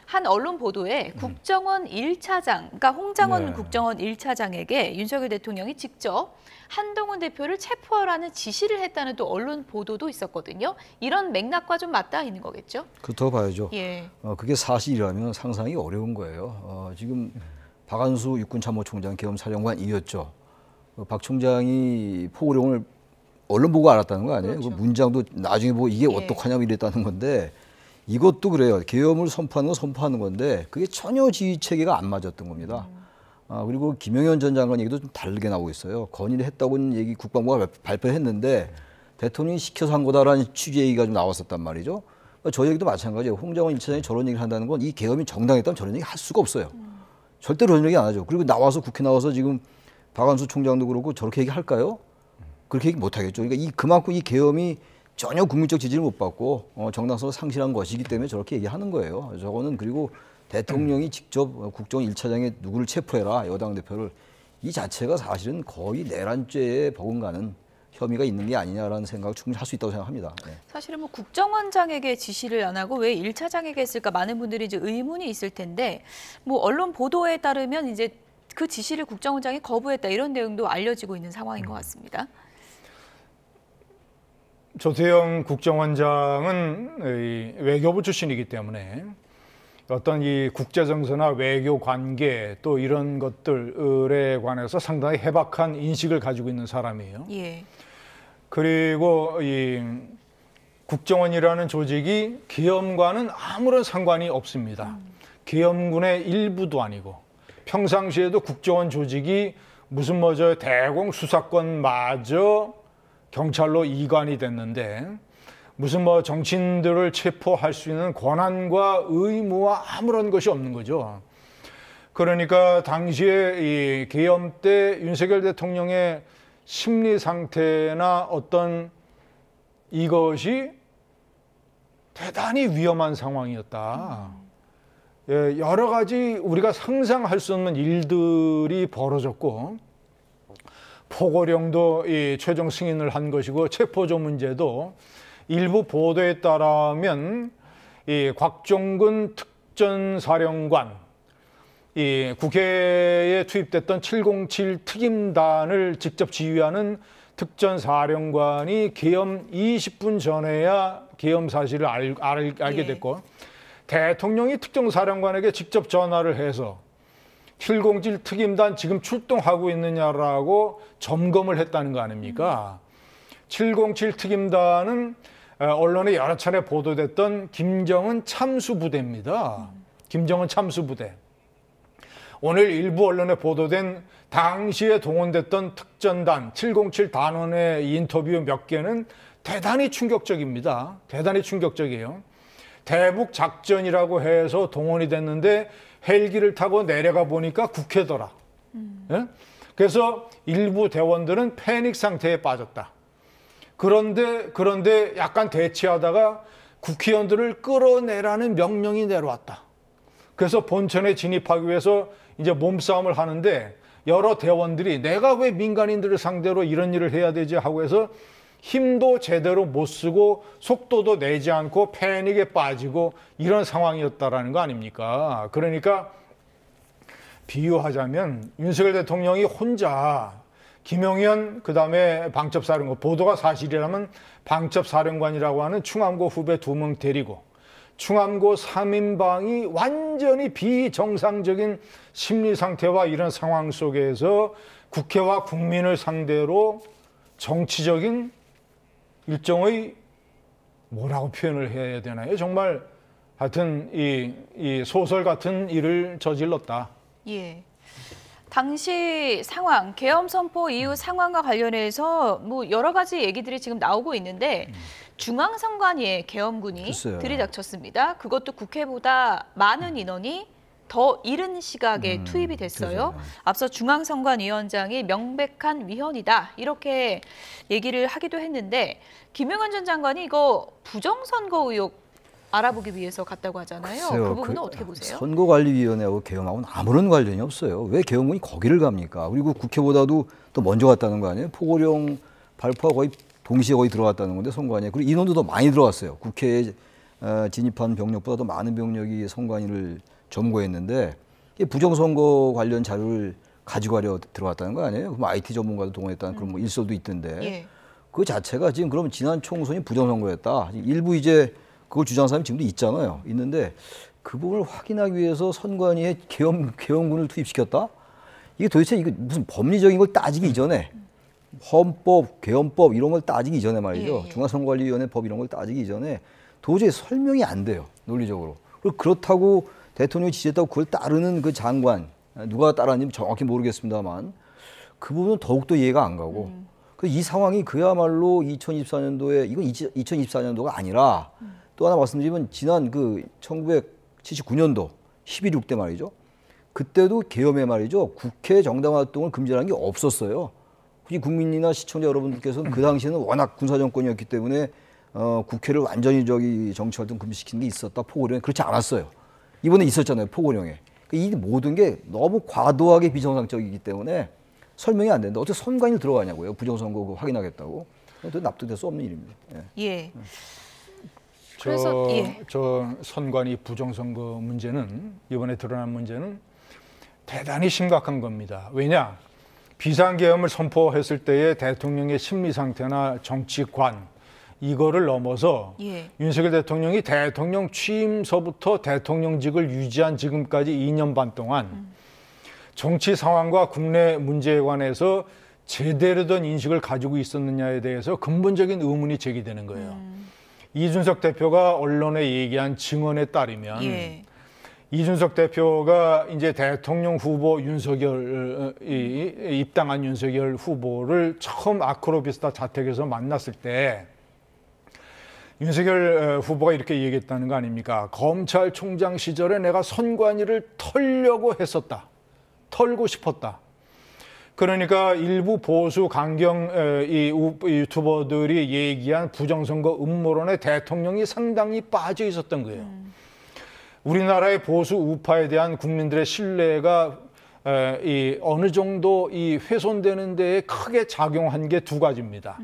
한 언론 보도에 국정원 1차장, 그러니까 홍장원 국정원 1차장에게 윤석열 대통령이 직접 한동훈 대표를 체포하라는 지시를 했다는 또 언론 보도도 있었거든요. 이런 맥락과 좀 맞닿아 있는 거겠죠? 그렇다고 봐야죠. 예. 그게 사실이라면 상상이 어려운 거예요. 지금 박한수 육군참모총장 계엄사령관이었죠. 박 총장이 포고령을 언론 보고 알았다는 거 아니에요? 그렇죠. 그 문장도 나중에 보고 이게 어떡하냐고 이랬다는 건데 이것도 그래요. 계엄을 선포하는 건 선포하는 건데 그게 전혀 지휘 체계가 안 맞았던 겁니다. 그리고 김영현 전 장관 얘기도 좀 다르게 나오고 있어요. 건의를 했다고는 얘기 국방부가 발표했는데 대통령이 시켜서 한 거다라는 취지 얘기가 좀 나왔었단 말이죠. 저 얘기도 마찬가지예요. 홍장원 1차장이 저런 얘기를 한다는 건 이 계엄이 정당했다면 저런 얘기 할 수가 없어요. 절대로 그런 얘기 안 하죠. 그리고 나와서 국회 나와서 지금 박한수 총장도 그렇고 저렇게 얘기할까요? 그렇게 얘기 못 하겠죠. 그러니까 그만큼 이 계엄이 전혀 국민적 지지를 못 받고 정당성을 상실한 것이기 때문에 저렇게 얘기하는 거예요. 저거는 그리고 대통령이 직접 국정원 1차장에 누구를 체포해라 여당 대표를 이 자체가 사실은 거의 내란죄에 버금가는 혐의가 있는 게 아니냐라는 생각을 충분히 할 수 있다고 생각합니다. 네. 사실은 뭐 국정원장에게 지시를 안 하고 왜 1차장에게 했을까 많은 분들이 이제 의문이 있을 텐데 뭐 언론 보도에 따르면 이제 그 지시를 국정원장이 거부했다 이런 내용도 알려지고 있는 상황인 것 같습니다. 조태영 국정원장은 외교부 출신이기 때문에 어떤 이 국제정세나 외교 관계 또 이런 것들에 관해서 상당히 해박한 인식을 가지고 있는 사람이에요. 예. 그리고 이 국정원이라는 조직이 계엄과는 아무런 상관이 없습니다. 계엄군의 일부도 아니고 평상시에도 국정원 조직이 무슨 뭐저 대공 수사권마저 경찰로 이관이 됐는데 무슨 뭐 정치인들을 체포할 수 있는 권한과 의무와 아무런 것이 없는 거죠. 그러니까 당시에 이 계엄 때 윤석열 대통령의 심리 상태나 어떤 이것이 대단히 위험한 상황이었다. 예, 여러 가지 우리가 상상할 수 없는 일들이 벌어졌고 포고령도 이 최종 승인을 한 것이고 체포조 문제도 일부 보도에 따르면 이 곽종근 특전사령관 이 국회에 투입됐던 707 특임단을 직접 지휘하는 특전사령관이 계엄 20분 전에야 계엄 사실을 알게 됐고 대통령이 특전사령관에게 직접 전화를 해서 707 특임단 지금 출동하고 있느냐라고 점검을 했다는 거 아닙니까? 707 특임단은 언론에 여러 차례 보도됐던 김정은 참수부대입니다. 김정은 참수부대. 오늘 일부 언론에 보도된 당시에 동원됐던 특전단 707 단원의 인터뷰 몇 개는 대단히 충격적입니다. 대단히 충격적이에요. 대북 작전이라고 해서 동원이 됐는데 헬기를 타고 내려가 보니까 국회더라. 예? 그래서 일부 대원들은 패닉 상태에 빠졌다. 그런데 약간 대치하다가 국회의원들을 끌어내라는 명령이 내려왔다. 그래서 본천에 진입하기 위해서 이제 몸싸움을 하는데 여러 대원들이 내가 왜 민간인들을 상대로 이런 일을 해야 되지 하고 해서 힘도 제대로 못 쓰고 속도도 내지 않고 패닉에 빠지고 이런 상황이었다라는 거 아닙니까? 그러니까 비유하자면 윤석열 대통령이 혼자 김용현 그다음에 방첩사령관 보도가 사실이라면 방첩사령관이라고 하는 충암고 후배 2명 데리고 충암고 3인방이 완전히 비정상적인 심리 상태와 이런 상황 속에서 국회와 국민을 상대로 정치적인 일종의 뭐라고 표현을 해야 되나요? 정말 하여튼 이 소설 같은 일을 저질렀다. 예. 당시 상황, 계엄 선포 이후 상황과 관련해서 뭐 여러 가지 얘기들이 지금 나오고 있는데 중앙선관위에 계엄군이 글쎄요. 들이닥쳤습니다. 그것도 국회보다 많은 인원이 더 이른 시각에 투입이 됐어요. 그렇죠. 앞서 중앙선관위원장이 명백한 위헌이다 이렇게 얘기를 하기도 했는데 김용현 전 장관이 이거 부정선거 의혹 알아보기 위해서 갔다고 하잖아요. 글쎄요, 그 부분은 어떻게 보세요? 선거관리위원회하고 계엄하고는 아무런 관련이 없어요. 왜 계엄군이 거기를 갑니까? 그리고 국회보다도 또 먼저 갔다는 거 아니에요? 포고령 발표가 거의 동시에 거의 들어갔다는 건데 선관위에. 그리고 인원도 더 많이 들어갔어요. 국회에 진입한 병력보다 더 많은 병력이 선관위를 점거했는데 이게 부정선거 관련 자료를 가지고 가려 들어갔다는 거 아니에요? 그럼 IT 전문가도 동원했다는 그런 뭐 일설도 있던데 예. 그 자체가 지금 그럼 지난 총선이 부정선거였다. 일부 이제 그걸 주장하는 사람이 지금도 있잖아요. 있는데 그 부분을 확인하기 위해서 선관위에 계엄군을 투입시켰다? 이게 도대체 이거 무슨 법리적인 걸 따지기 이전에 헌법, 계엄법 이런 걸 따지기 이전에 말이죠. 예. 중앙선관위원회 법 이런 걸 따지기 이전에 도저히 설명이 안 돼요. 논리적으로. 그리고 그렇다고 대통령이 지지했다고 그걸 따르는 그 장관, 누가 따랐는지 정확히 모르겠습니다만 그 부분은 더욱더 이해가 안 가고 이 상황이 그야말로 2024년도에 이건 2024년도가 아니라 또 하나 말씀드리면 지난 그 1979년도 11.6 때 말이죠. 그때도 계엄에 말이죠. 국회 정당 활동을 금지하는 게 없었어요. 굳이 국민이나 시청자 여러분들께서는 그 당시에는 워낙 군사 정권이었기 때문에 국회를 완전히 정치 활동 금지시키는 게 있었다. 포고령에 그렇지 않았어요. 이번에 있었잖아요. 포고령에. 이 모든 게 너무 과도하게 비정상적이기 때문에 설명이 안 된다. 어떻게 선관위를 들어가냐고요. 부정선거 확인하겠다고. 그건 납득될 수 없는 일입니다. 예. 예. 그래서 저 선관위 부정선거 문제는 이번에 드러난 문제는 대단히 심각한 겁니다. 왜냐? 비상계엄을 선포했을 때의 대통령의 심리 상태나 정치관 이거를 넘어서 윤석열 대통령이 대통령 취임서부터 대통령직을 유지한 지금까지 2년 반 동안 정치 상황과 국내 문제에 관해서 제대로 된 인식을 가지고 있었느냐에 대해서 근본적인 의문이 제기되는 거예요. 이준석 대표가 언론에 얘기한 증언에 따르면 이준석 대표가 이제 대통령 후보 입당한 윤석열 후보를 처음 아크로비스타 자택에서 만났을 때 윤석열 후보가 이렇게 얘기했다는 거 아닙니까? 검찰총장 시절에 내가 선관위를 털려고 했었다. 털고 싶었다. 그러니까 일부 보수 강경 이 유튜버들이 얘기한 부정선거 음모론에 대통령이 상당히 빠져 있었던 거예요. 우리나라의 보수 우파에 대한 국민들의 신뢰가 어느 정도 훼손되는 데에 크게 작용한 게 두 가지입니다.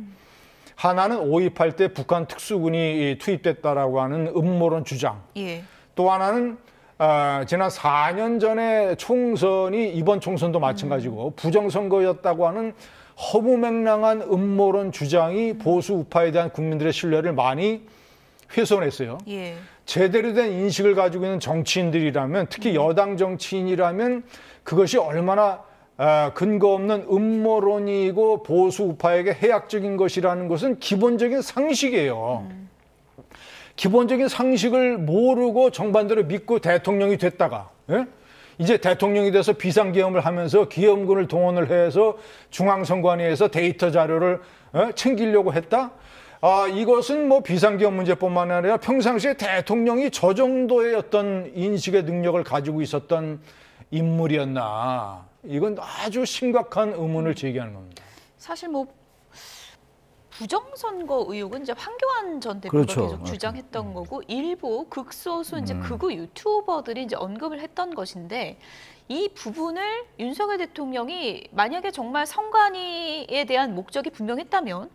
하나는 5.18 때 북한 특수군이 투입됐다라고 하는 음모론 주장. 예. 또 하나는 지난 4년 전에 총선이 이번 총선도 마찬가지고 부정선거였다고 하는 허무맹랑한 음모론 주장이 보수 우파에 대한 국민들의 신뢰를 많이 훼손했어요. 예. 제대로 된 인식을 가지고 있는 정치인들이라면, 특히 여당 정치인이라면 그것이 얼마나 근거 없는 음모론이고 보수 우파에게 해악적인 것이라는 것은 기본적인 상식이에요. 기본적인 상식을 모르고 정반대로 믿고 대통령이 됐다가, 예? 이제 대통령이 돼서 비상계엄을 하면서 기엄군을 동원을 해서 중앙선관위에서 데이터 자료를 챙기려고 했다? 이것은 뭐 비상계엄 문제뿐만 아니라 평상시에 대통령이 저 정도의 어떤 인식의 능력을 가지고 있었던 인물이었나. 이건 아주 심각한 의문을 제기하는 겁니다. 사실 뭐 부정선거 의혹은 이제 황교안 전 대표가 그렇죠. 계속 주장했던 거고, 일부 극소수 이제 극우 유튜버들이 이제 언급을 했던 것인데, 이 부분을 윤석열 대통령이 만약에 정말 선관위에 대한 목적이 분명했다면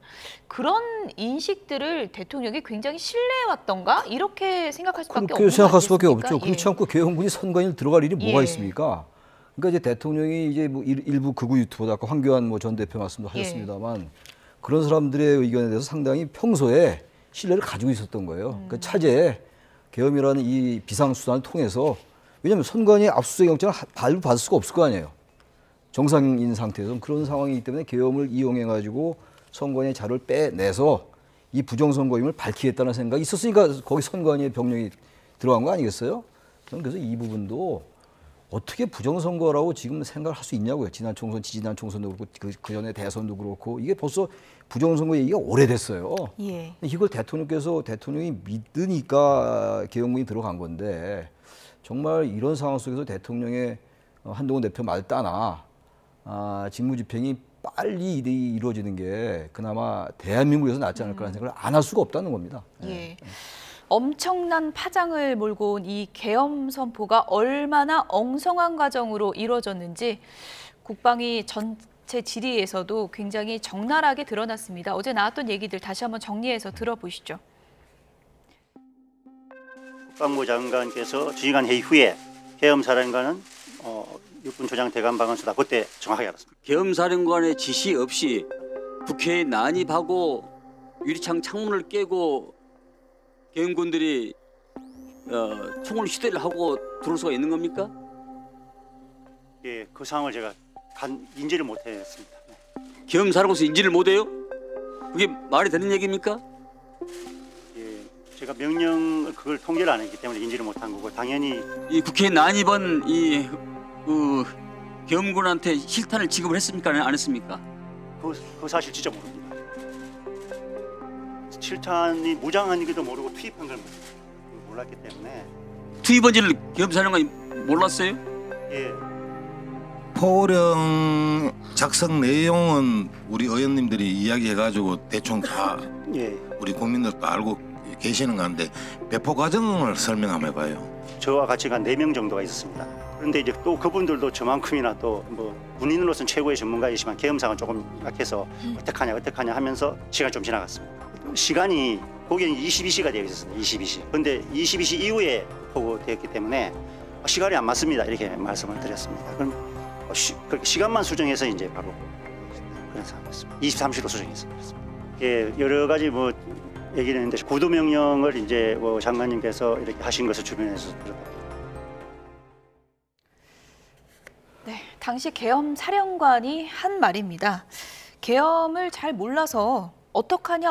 그런 인식들을 대통령이 굉장히 신뢰해왔던가 이렇게 생각할 수밖에 없는 거 그렇게 생각할 수밖에 아니겠습니까? 없죠. 그렇지 않고 계엄군이 선관위를 들어갈 일이 뭐가 있습니까? 그러니까 이제 대통령이 이제 뭐 일부 극우 유튜버, 아까 황교안 전 대표 말씀도 하셨습니다만, 그런 사람들의 의견에 대해서 상당히 평소에 신뢰를 가지고 있었던 거예요. 그러니까 차제에 계엄이라는 이 비상수단을 통해서, 왜냐하면 선관위의 압수수색 영장을 발부받을 수가 없을 거 아니에요. 정상인 상태에서. 그런 상황이기 때문에 계엄을 이용해가지고 선관위의 자료를 빼내서 이 부정선거임을 밝히겠다는 생각이 있었으니까 거기 선관위의 병력이 들어간 거 아니겠어요? 저는 그래서 이 부분도 어떻게 부정선거라고 지금 생각을 할 수 있냐고요. 지난 총선, 지지난 총선도 그렇고 그 전에 대선도 그렇고, 이게 벌써 부정선거 얘기가 오래됐어요. 예. 이걸 대통령이 믿으니까 계엄군이 들어간 건데, 정말 이런 상황 속에서 대통령의 한동훈 대표 말 따나 직무집행이 빨리 이루어지는 게 그나마 대한민국에서 낫지 않을까라는 생각을 안 할 수가 없다는 겁니다. 예. 엄청난 파장을 몰고 온 이 계엄 선포가 얼마나 엉성한 과정으로 이루어졌는지 국방위 전체 질의에서도 굉장히 적나라하게 드러났습니다. 어제 나왔던 얘기들 다시 한번 정리해서 들어보시죠. 국방부 장관께서 주의관 회의 후에 계엄사령관은 육군조장 대감 방언수다, 그때 정확하게 알았습니다. 계엄사령관의 지시 없이 국회에 난입하고 유리창 창문을 깨고 계엄군들이 총을 휴대를 하고 들어올 수가 있는 겁니까? 예, 그 상황을 제가 인지를 못했습니다. 계엄사령관에서 인지를 못해요? 그게 말이 되는 얘기입니까? 제가 명령을 그걸 통제를 안 했기 때문에 인지를 못한 거고, 당연히 이 국회에 난입은 계엄군한테 실탄을 지급을 했습니까? 안 했습니까? 그 사실 진짜 모릅니다. 실탄이 무장한지도 모르고 투입한 걸 몰랐기 때문에. 투입한지를 계엄사령관이 몰랐어요? 예. 포령 작성 내용은 우리 의원님들이 이야기해가지고 대충 다 우리 국민들도 알고 계시는 건데, 배포 과정을 설명 한번 해봐요. 저와 같이 간 4명 정도가 있었습니다. 그런데 이제 또 그분들도 저만큼이나 또 뭐 군인으로서는 최고의 전문가이지만 계엄상은 조금 약해서 어떡하냐 하면서 시간이 좀 지나갔습니다. 시간이 거기는 22시가 되어 있었습니다. 22시. 그런데 22시 이후에 보고되었기 때문에 시간이 안 맞습니다, 이렇게 말씀을 드렸습니다. 그럼 그렇게 시간만 수정해서 이제 바로 그런 상황이었습니다. 23시로 수정해서 그렇습니다. 예, 여러 가지 뭐 얘기를 했는데, 구두 명령을 이제 장관님께서 이렇게 하신 것을 주변에서 들었다. 네, 당시 계엄 사령관이 한 말입니다. 계엄을 잘 몰라서 어떡하냐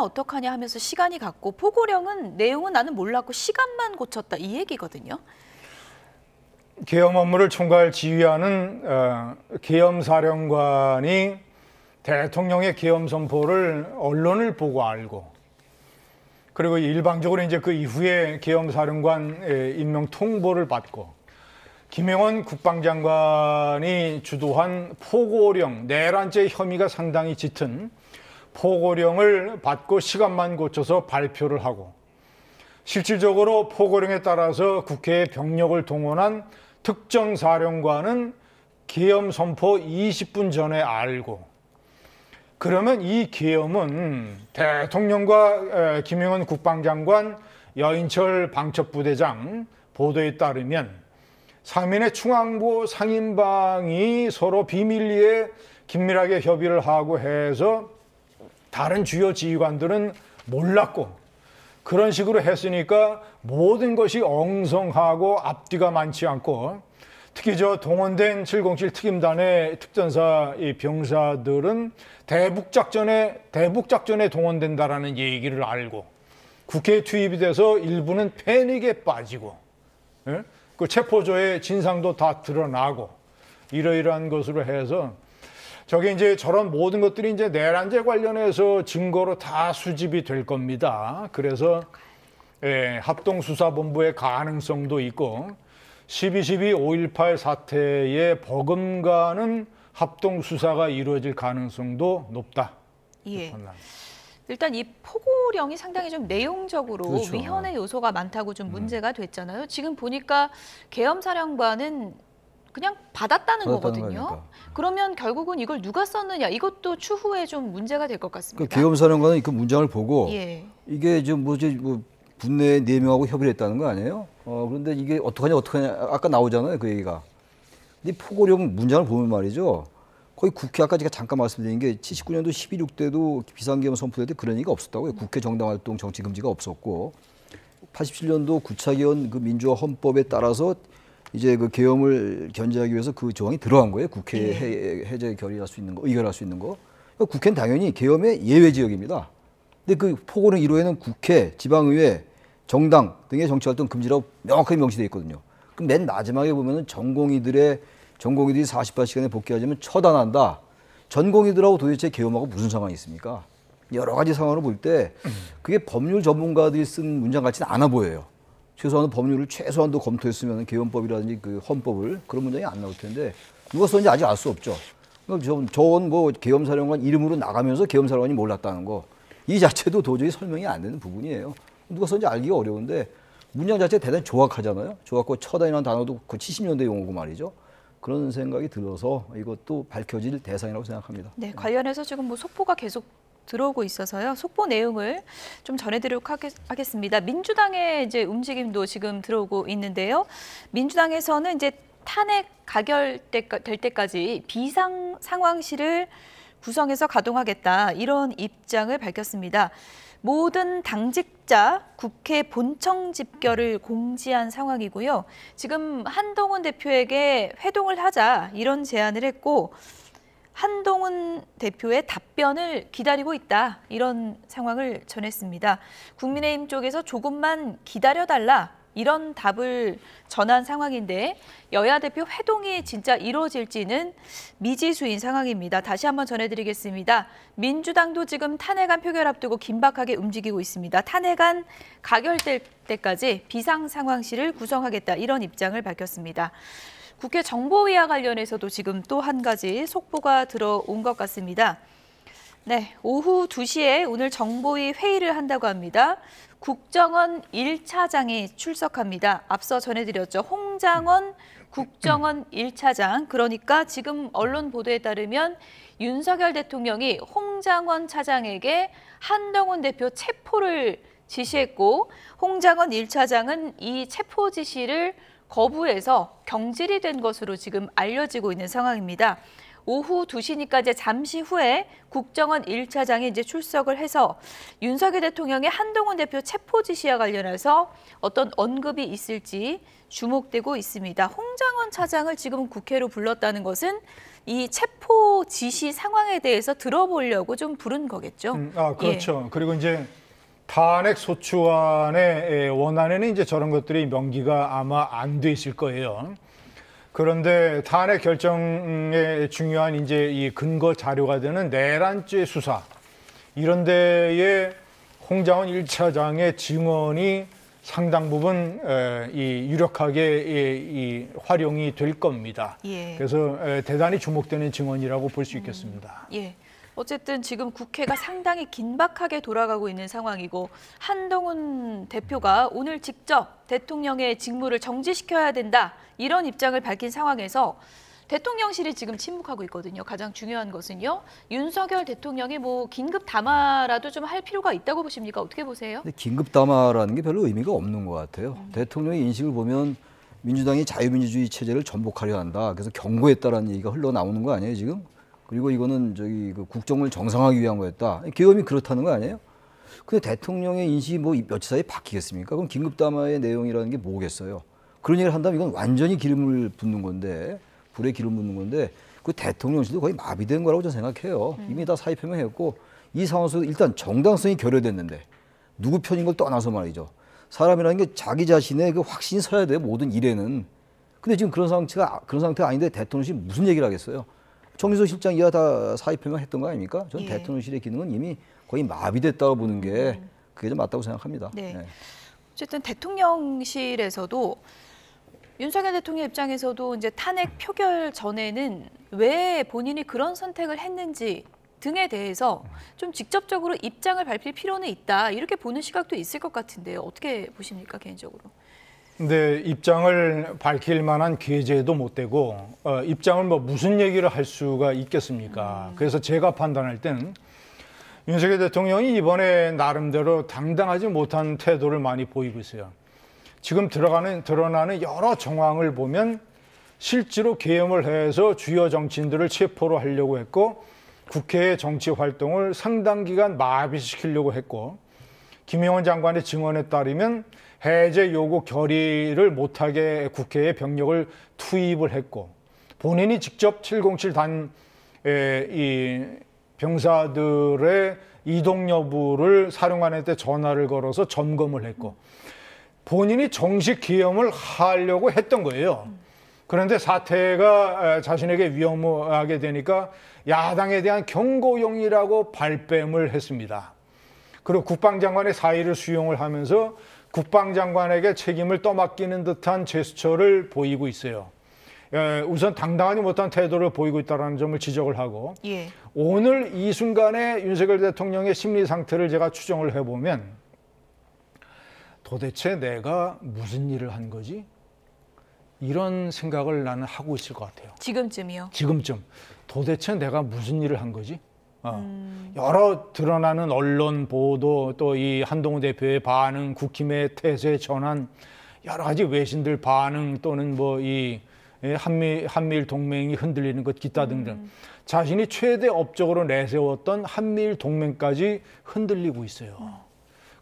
하면서 시간이 갔고, 보고령은 내용은 나는 몰랐고 시간만 고쳤다, 이 얘기거든요. 계엄 업무를 총괄 지휘하는 계엄사령관이 대통령의 계엄 선포를 언론을 보고 알고, 그리고 일방적으로 이제 그 이후에 계엄사령관 임명 통보를 받고 김영원 국방장관이 주도한 포고령 내란죄 혐의가 상당히 짙은 포고령을 받고 시간만 고쳐서 발표를 하고 실질적으로 포고령에 따라서 국회에 병력을 동원한 특정 사령관은 계엄 선포 20분 전에 알고 그러면 이 계엄은 대통령과 김영원 국방장관, 여인철 방첩부대장 보도에 따르면 3인의 충안보 상인방이 서로 비밀리에 긴밀하게 협의를 하고 해서 다른 주요 지휘관들은 몰랐고 그런 식으로 했으니까 모든 것이 엉성하고 앞뒤가 많지 않고 특히 저 동원된 707 특임단의 특전사 이 병사들은 대북작전에 동원된다라는 얘기를 알고 국회에 투입이 돼서 일부는 패닉에 빠지고 예? 그 체포조의 진상도 다 드러나고 이러이러한 것으로 해서 저게 이제 저런 모든 것들이 이제 내란죄 관련해서 증거로 다 수집이 될 겁니다. 그래서 합동수사본부의 가능성도 있고 12.12, 5.18 사태에 버금가는 합동수사가 이루어질 가능성도 높다. 예. 일단 이 포고령이 상당히 좀 내용적으로 그렇죠. 위헌의 요소가 많다고 좀 문제가 됐잖아요. 지금 보니까 계엄사령관은 그냥 받았다는 거거든요. 거니까. 그러면 결국은 이걸 누가 썼느냐 이것도 추후에 좀 문제가 될 것 같습니다. 그 계엄사령관은 그 문장을 보고 예. 이게 좀 뭐지 뭐 분내 4명하고 협의를 했다는 거 아니에요? 그런데 이게 어떡하냐 아까 나오잖아요 그 얘기가. 근데 포고령 문장을 보면 말이죠. 거의 국회 아까 제가 잠깐 말씀드린 게 79년도 12.6 때도 비상계엄 선포될 때 그런 얘기가 없었다고요. 국회 정당활동 정치 금지가 없었고 87년도 구차기원 그 민주화 헌법에 따라서 이제 그 계엄을 견제하기 위해서 그 조항이 들어간 거예요. 국회 해제 결의할 수 있는 거, 의결할 수 있는 거. 그러니까 국회는 당연히 계엄의 예외 지역입니다. 근데 그 포고령 1호에는 국회, 지방의회, 정당 등의 정치활동 금지라고 명확하게 명시되어 있거든요. 그럼 맨 마지막에 보면은 전공의들이 48시간에 복귀하자면 처단한다. 전공의들하고 도대체 계엄하고 무슨 상관이 있습니까? 여러 가지 상황을 볼 때 그게 법률 전문가들이 쓴 문장 같지는 않아 보여요. 최소한 법률을 최소한도 검토했으면 계엄법이라든지 그 헌법을 그런 문장이 안 나올 텐데 누가 썼는지 아직 알 수 없죠. 저건 뭐 계엄사령관 이름으로 나가면서 계엄사령관이 몰랐다는 거 이 자체도 도저히 설명이 안 되는 부분이에요. 누가 썼는지 알기가 어려운데 문장 자체가 대단히 조악하잖아요. 조악고 처단이라는 단어도 그 70년대 용어고 말이죠. 그런 생각이 들어서 이것도 밝혀질 대상이라고 생각합니다. 네, 관련해서 지금 뭐 속보가 계속 들어오고 있어서요. 속보 내용을 좀 전해드리도록 하겠습니다. 민주당의 이제 움직임도 지금 들어오고 있는데요. 민주당에서는 이제 탄핵 가결될 때까지 비상 상황실을 구성해서 가동하겠다 이런 입장을 밝혔습니다. 모든 당직자 국회 본청 집결을 공지한 상황이고요. 지금 한동훈 대표에게 회동을 하자 이런 제안을 했고 한동훈 대표의 답변을 기다리고 있다 이런 상황을 전했습니다. 국민의힘 쪽에서 조금만 기다려달라 이런 답을 전한 상황인데 여야 대표 회동이 진짜 이루어질지는 미지수인 상황입니다. 다시 한번 전해드리겠습니다. 민주당도 지금 탄핵안 표결 앞두고 긴박하게 움직이고 있습니다. 탄핵안 가결될 때까지 비상상황실을 구성하겠다 이런 입장을 밝혔습니다. 국회 정보위와 관련해서도 지금 또 한 가지 속보가 들어온 것 같습니다. 네, 오후 2시에 오늘 정보위 회의를 한다고 합니다. 국정원 1차장이 출석합니다. 앞서 전해드렸죠. 홍장원 국정원 1차장. 그러니까 지금 언론 보도에 따르면 윤석열 대통령이 홍장원 차장에게 한동훈 대표 체포를 지시했고 홍장원 1차장은 이 체포 지시를 거부해서 경질이 된 것으로 지금 알려지고 있는 상황입니다. 오후 2시니까 이제 잠시 후에 국정원 1차장이 이제 출석을 해서 윤석열 대통령의 한동훈 대표 체포 지시와 관련해서 어떤 언급이 있을지 주목되고 있습니다. 홍장원 차장을 지금 국회로 불렀다는 것은 이 체포 지시 상황에 대해서 들어보려고 좀 부른 거겠죠. 그렇죠. 그리고 이제 탄핵 소추안의 원안에는 이제 저런 것들이 명기가 아마 안 돼 있을 거예요. 그런데 탄핵 결정에 중요한 이제 이 근거 자료가 되는 내란죄 수사 이런 데에 홍장원 1차장의 증언이 상당 부분 유력하게 활용이 될 겁니다. 예. 그래서 대단히 주목되는 증언이라고 볼 수 있겠습니다. 예. 어쨌든 지금 국회가 상당히 긴박하게 돌아가고 있는 상황이고 한동훈 대표가 오늘 직접 대통령의 직무를 정지시켜야 된다 이런 입장을 밝힌 상황에서 대통령실이 지금 침묵하고 있거든요. 가장 중요한 것은요. 윤석열 대통령이 뭐 긴급 담화라도 좀 할 필요가 있다고 보십니까? 어떻게 보세요? 근데 긴급 담화라는 게 별로 의미가 없는 것 같아요. 대통령의 인식을 보면 민주당이 자유민주주의 체제를 전복하려 한다. 그래서 경고했다라는 얘기가 흘러나오는 거 아니에요, 지금? 그리고 이거는 저기 그 국정을 정상화하기 위한 거였다. 계엄이 그렇다는 거 아니에요? 근데 대통령의 인식이 뭐 며칠 사이에 바뀌겠습니까? 그럼 긴급 담화의 내용이라는 게 뭐겠어요? 그런 얘기를 한다면 이건 완전히 기름을 붓는 건데, 불에 기름 붓는 건데, 그 대통령실도 거의 마비된 거라고 저는 생각해요. 이미 다 사의 표명했고, 이 상황에서 일단 정당성이 결여됐는데, 누구 편인 걸 떠나서 말이죠. 사람이라는 게 자기 자신의 그 확신이 서야 돼요, 모든 일에는. 근데 지금 그런 상태가 아닌데 대통령실이 무슨 얘기를 하겠어요? 정진석 실장 이하 다 사의 표명했던 거 아닙니까? 저는 예. 대통령실의 기능은 이미 거의 마비됐다고 보는 게 그게 좀 맞다고 생각합니다. 네. 네. 어쨌든 대통령실에서도 윤석열 대통령 입장에서도 이제 탄핵 표결 전에는 왜 본인이 그런 선택을 했는지 등에 대해서 좀 직접적으로 입장을 밝힐 필요는 있다. 이렇게 보는 시각도 있을 것 같은데요. 어떻게 보십니까, 개인적으로? 근데 입장을 밝힐 만한 계제도 못 되고 입장을 뭐 무슨 얘기를 할 수가 있겠습니까? 그래서 제가 판단할 때는 윤석열 대통령이 이번에 나름대로 당당하지 못한 태도를 많이 보이고 있어요. 지금 드러나는 여러 정황을 보면 실제로 계엄을 해서 주요 정치인들을 체포로 하려고 했고 국회의 정치 활동을 상당 기간 마비시키려고 했고 김영원 장관의 증언에 따르면 해제 요구 결의를 못하게 국회에 병력을 투입을 했고 본인이 직접 707 이 병사들의 이동 여부를 사령관한테 전화를 걸어서 점검을 했고 본인이 정식 계엄을 하려고 했던 거예요. 그런데 사태가 자신에게 위험하게 되니까 야당에 대한 경고용이라고 발뺌을 했습니다. 그리고 국방장관의 사의를 수용을 하면서 국방장관에게 책임을 떠맡기는 듯한 제스처를 보이고 있어요. 우선 당당하지 못한 태도를 보이고 있다는 점을 지적을 하고 예. 오늘 이 순간에 윤석열 대통령의 심리 상태를 제가 추정을 해보면 도대체 내가 무슨 일을 한 거지? 이런 생각을 나는 하고 있을 것 같아요. 지금쯤이요? 지금쯤. 도대체 내가 무슨 일을 한 거지? 여러 드러나는 언론 보도 또 이 한동훈 대표의 반응, 국힘의 태세 전환, 여러 가지 외신들 반응 또는 뭐 이 한미일 동맹이 흔들리는 것 기타 등등 자신이 최대 업적으로 내세웠던 한미일 동맹까지 흔들리고 있어요.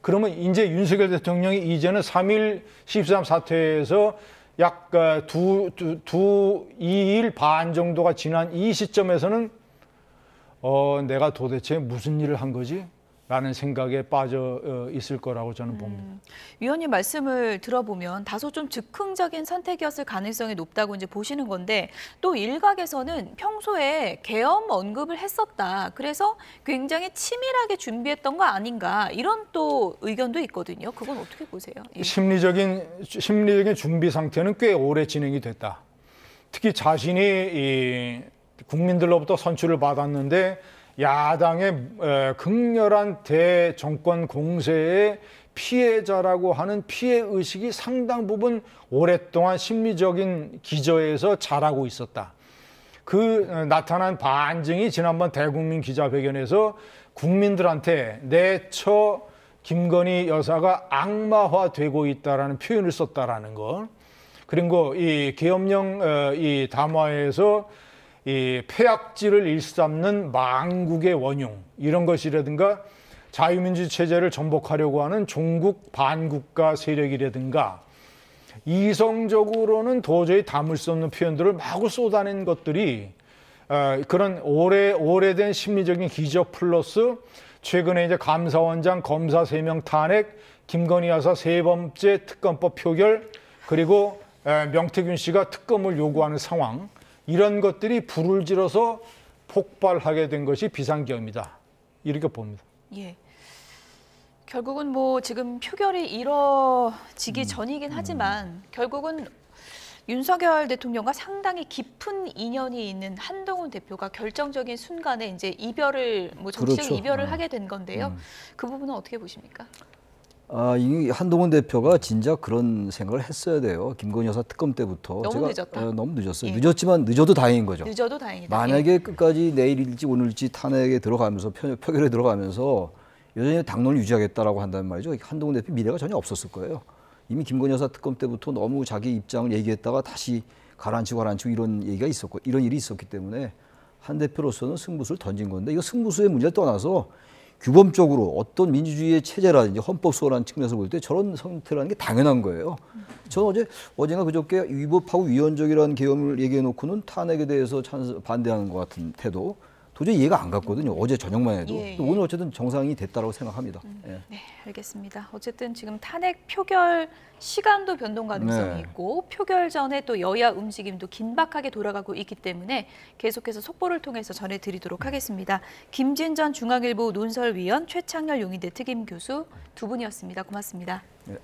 그러면 이제 윤석열 대통령이 이제는 3일 13 사태에서 약 2일 반 정도가 지난 이 시점에서는 내가 도대체 무슨 일을 한 거지? 라는 생각에 빠져 있을 거라고 저는 봅니다. 위원님 말씀을 들어보면 다소 좀 즉흥적인 선택이었을 가능성이 높다고 이제 보시는 건데 또 일각에서는 평소에 계엄 언급을 했었다. 그래서 굉장히 치밀하게 준비했던 거 아닌가 이런 또 의견도 있거든요. 그건 어떻게 보세요? 예. 심리적인 준비 상태는 꽤 오래 진행이 됐다. 특히 자신이 이 국민들로부터 선출을 받았는데 야당의 극렬한 대정권 공세의 피해자라고 하는 피해의식이 상당 부분 오랫동안 심리적인 기저에서 자라고 있었다. 그 나타난 반증이 지난번 대국민 기자회견에서 국민들한테 내 처 김건희 여사가 악마화되고 있다라는 표현을 썼다라는 것. 그리고 이 계엄령 이 담화에서 이 폐악질을 일삼는 망국의 원흉 이런 것이라든가 자유민주 체제를 전복하려고 하는 종국 반국가 세력이라든가 이성적으로는 도저히 담을 수 없는 표현들을 마구 쏟아낸 것들이 그런 오래된 심리적인 기적 플러스 최근에 이제 감사원장 검사 3명 탄핵, 김건희 여사 3번째 특검법 표결 그리고 명태균 씨가 특검을 요구하는 상황 이런 것들이 불을 질러서 폭발하게 된 것이 비상계엄이다. 이렇게 봅니다. 예. 결국은 뭐 지금 표결이 이뤄지기 전이긴 하지만 결국은 윤석열 대통령과 상당히 깊은 인연이 있는 한동훈 대표가 결정적인 순간에 이제 이별을 정치적 그렇죠. 이별을 하게 된 건데요. 그 부분은 어떻게 보십니까? 이 한동훈 대표가 진작 그런 생각을 했어야 돼요. 김건희 여사 특검 때부터. 너무 늦었다. 너무 늦었어요. 예. 늦었지만 늦어도 다행인 거죠. 늦어도 다행이다. 만약에 끝까지 내일일지 오늘일지 탄핵에 들어가면서 표결에 들어가면서 여전히 당론을 유지하겠다라고 한다는 말이죠. 한동훈 대표 미래가 전혀 없었을 거예요. 이미 김건희 여사 특검 때부터 너무 자기 입장을 얘기했다가 다시 가라앉히고 이런 얘기가 있었고 이런 일이 있었기 때문에 한 대표로서는 승부수를 던진 건데 이거 승부수의 문제를 떠나서 규범적으로 어떤 민주주의의 체제라든지 헌법소라는 측면에서 볼 때 저런 선택을 하는 게 당연한 거예요. 저는 어젠가 그저께 위법하고 위헌적이라는 계엄을 얘기해 놓고는 탄핵에 대해서 반대하는 것 같은 태도 도저히 이해가 안 갔거든요. 어제 저녁만 해도. 예, 예. 오늘 어쨌든 정상이 됐다고 생각합니다. 예. 네, 알겠습니다. 어쨌든 지금 탄핵 표결 시간도 변동 가능성이 네. 있고 표결 전에 또 여야 움직임도 긴박하게 돌아가고 있기 때문에 계속해서 속보를 통해서 전해드리도록 하겠습니다. 김진전 중앙일보 논설위원, 최창렬 용의대 특임 교수 두 분이었습니다. 고맙습니다. 예.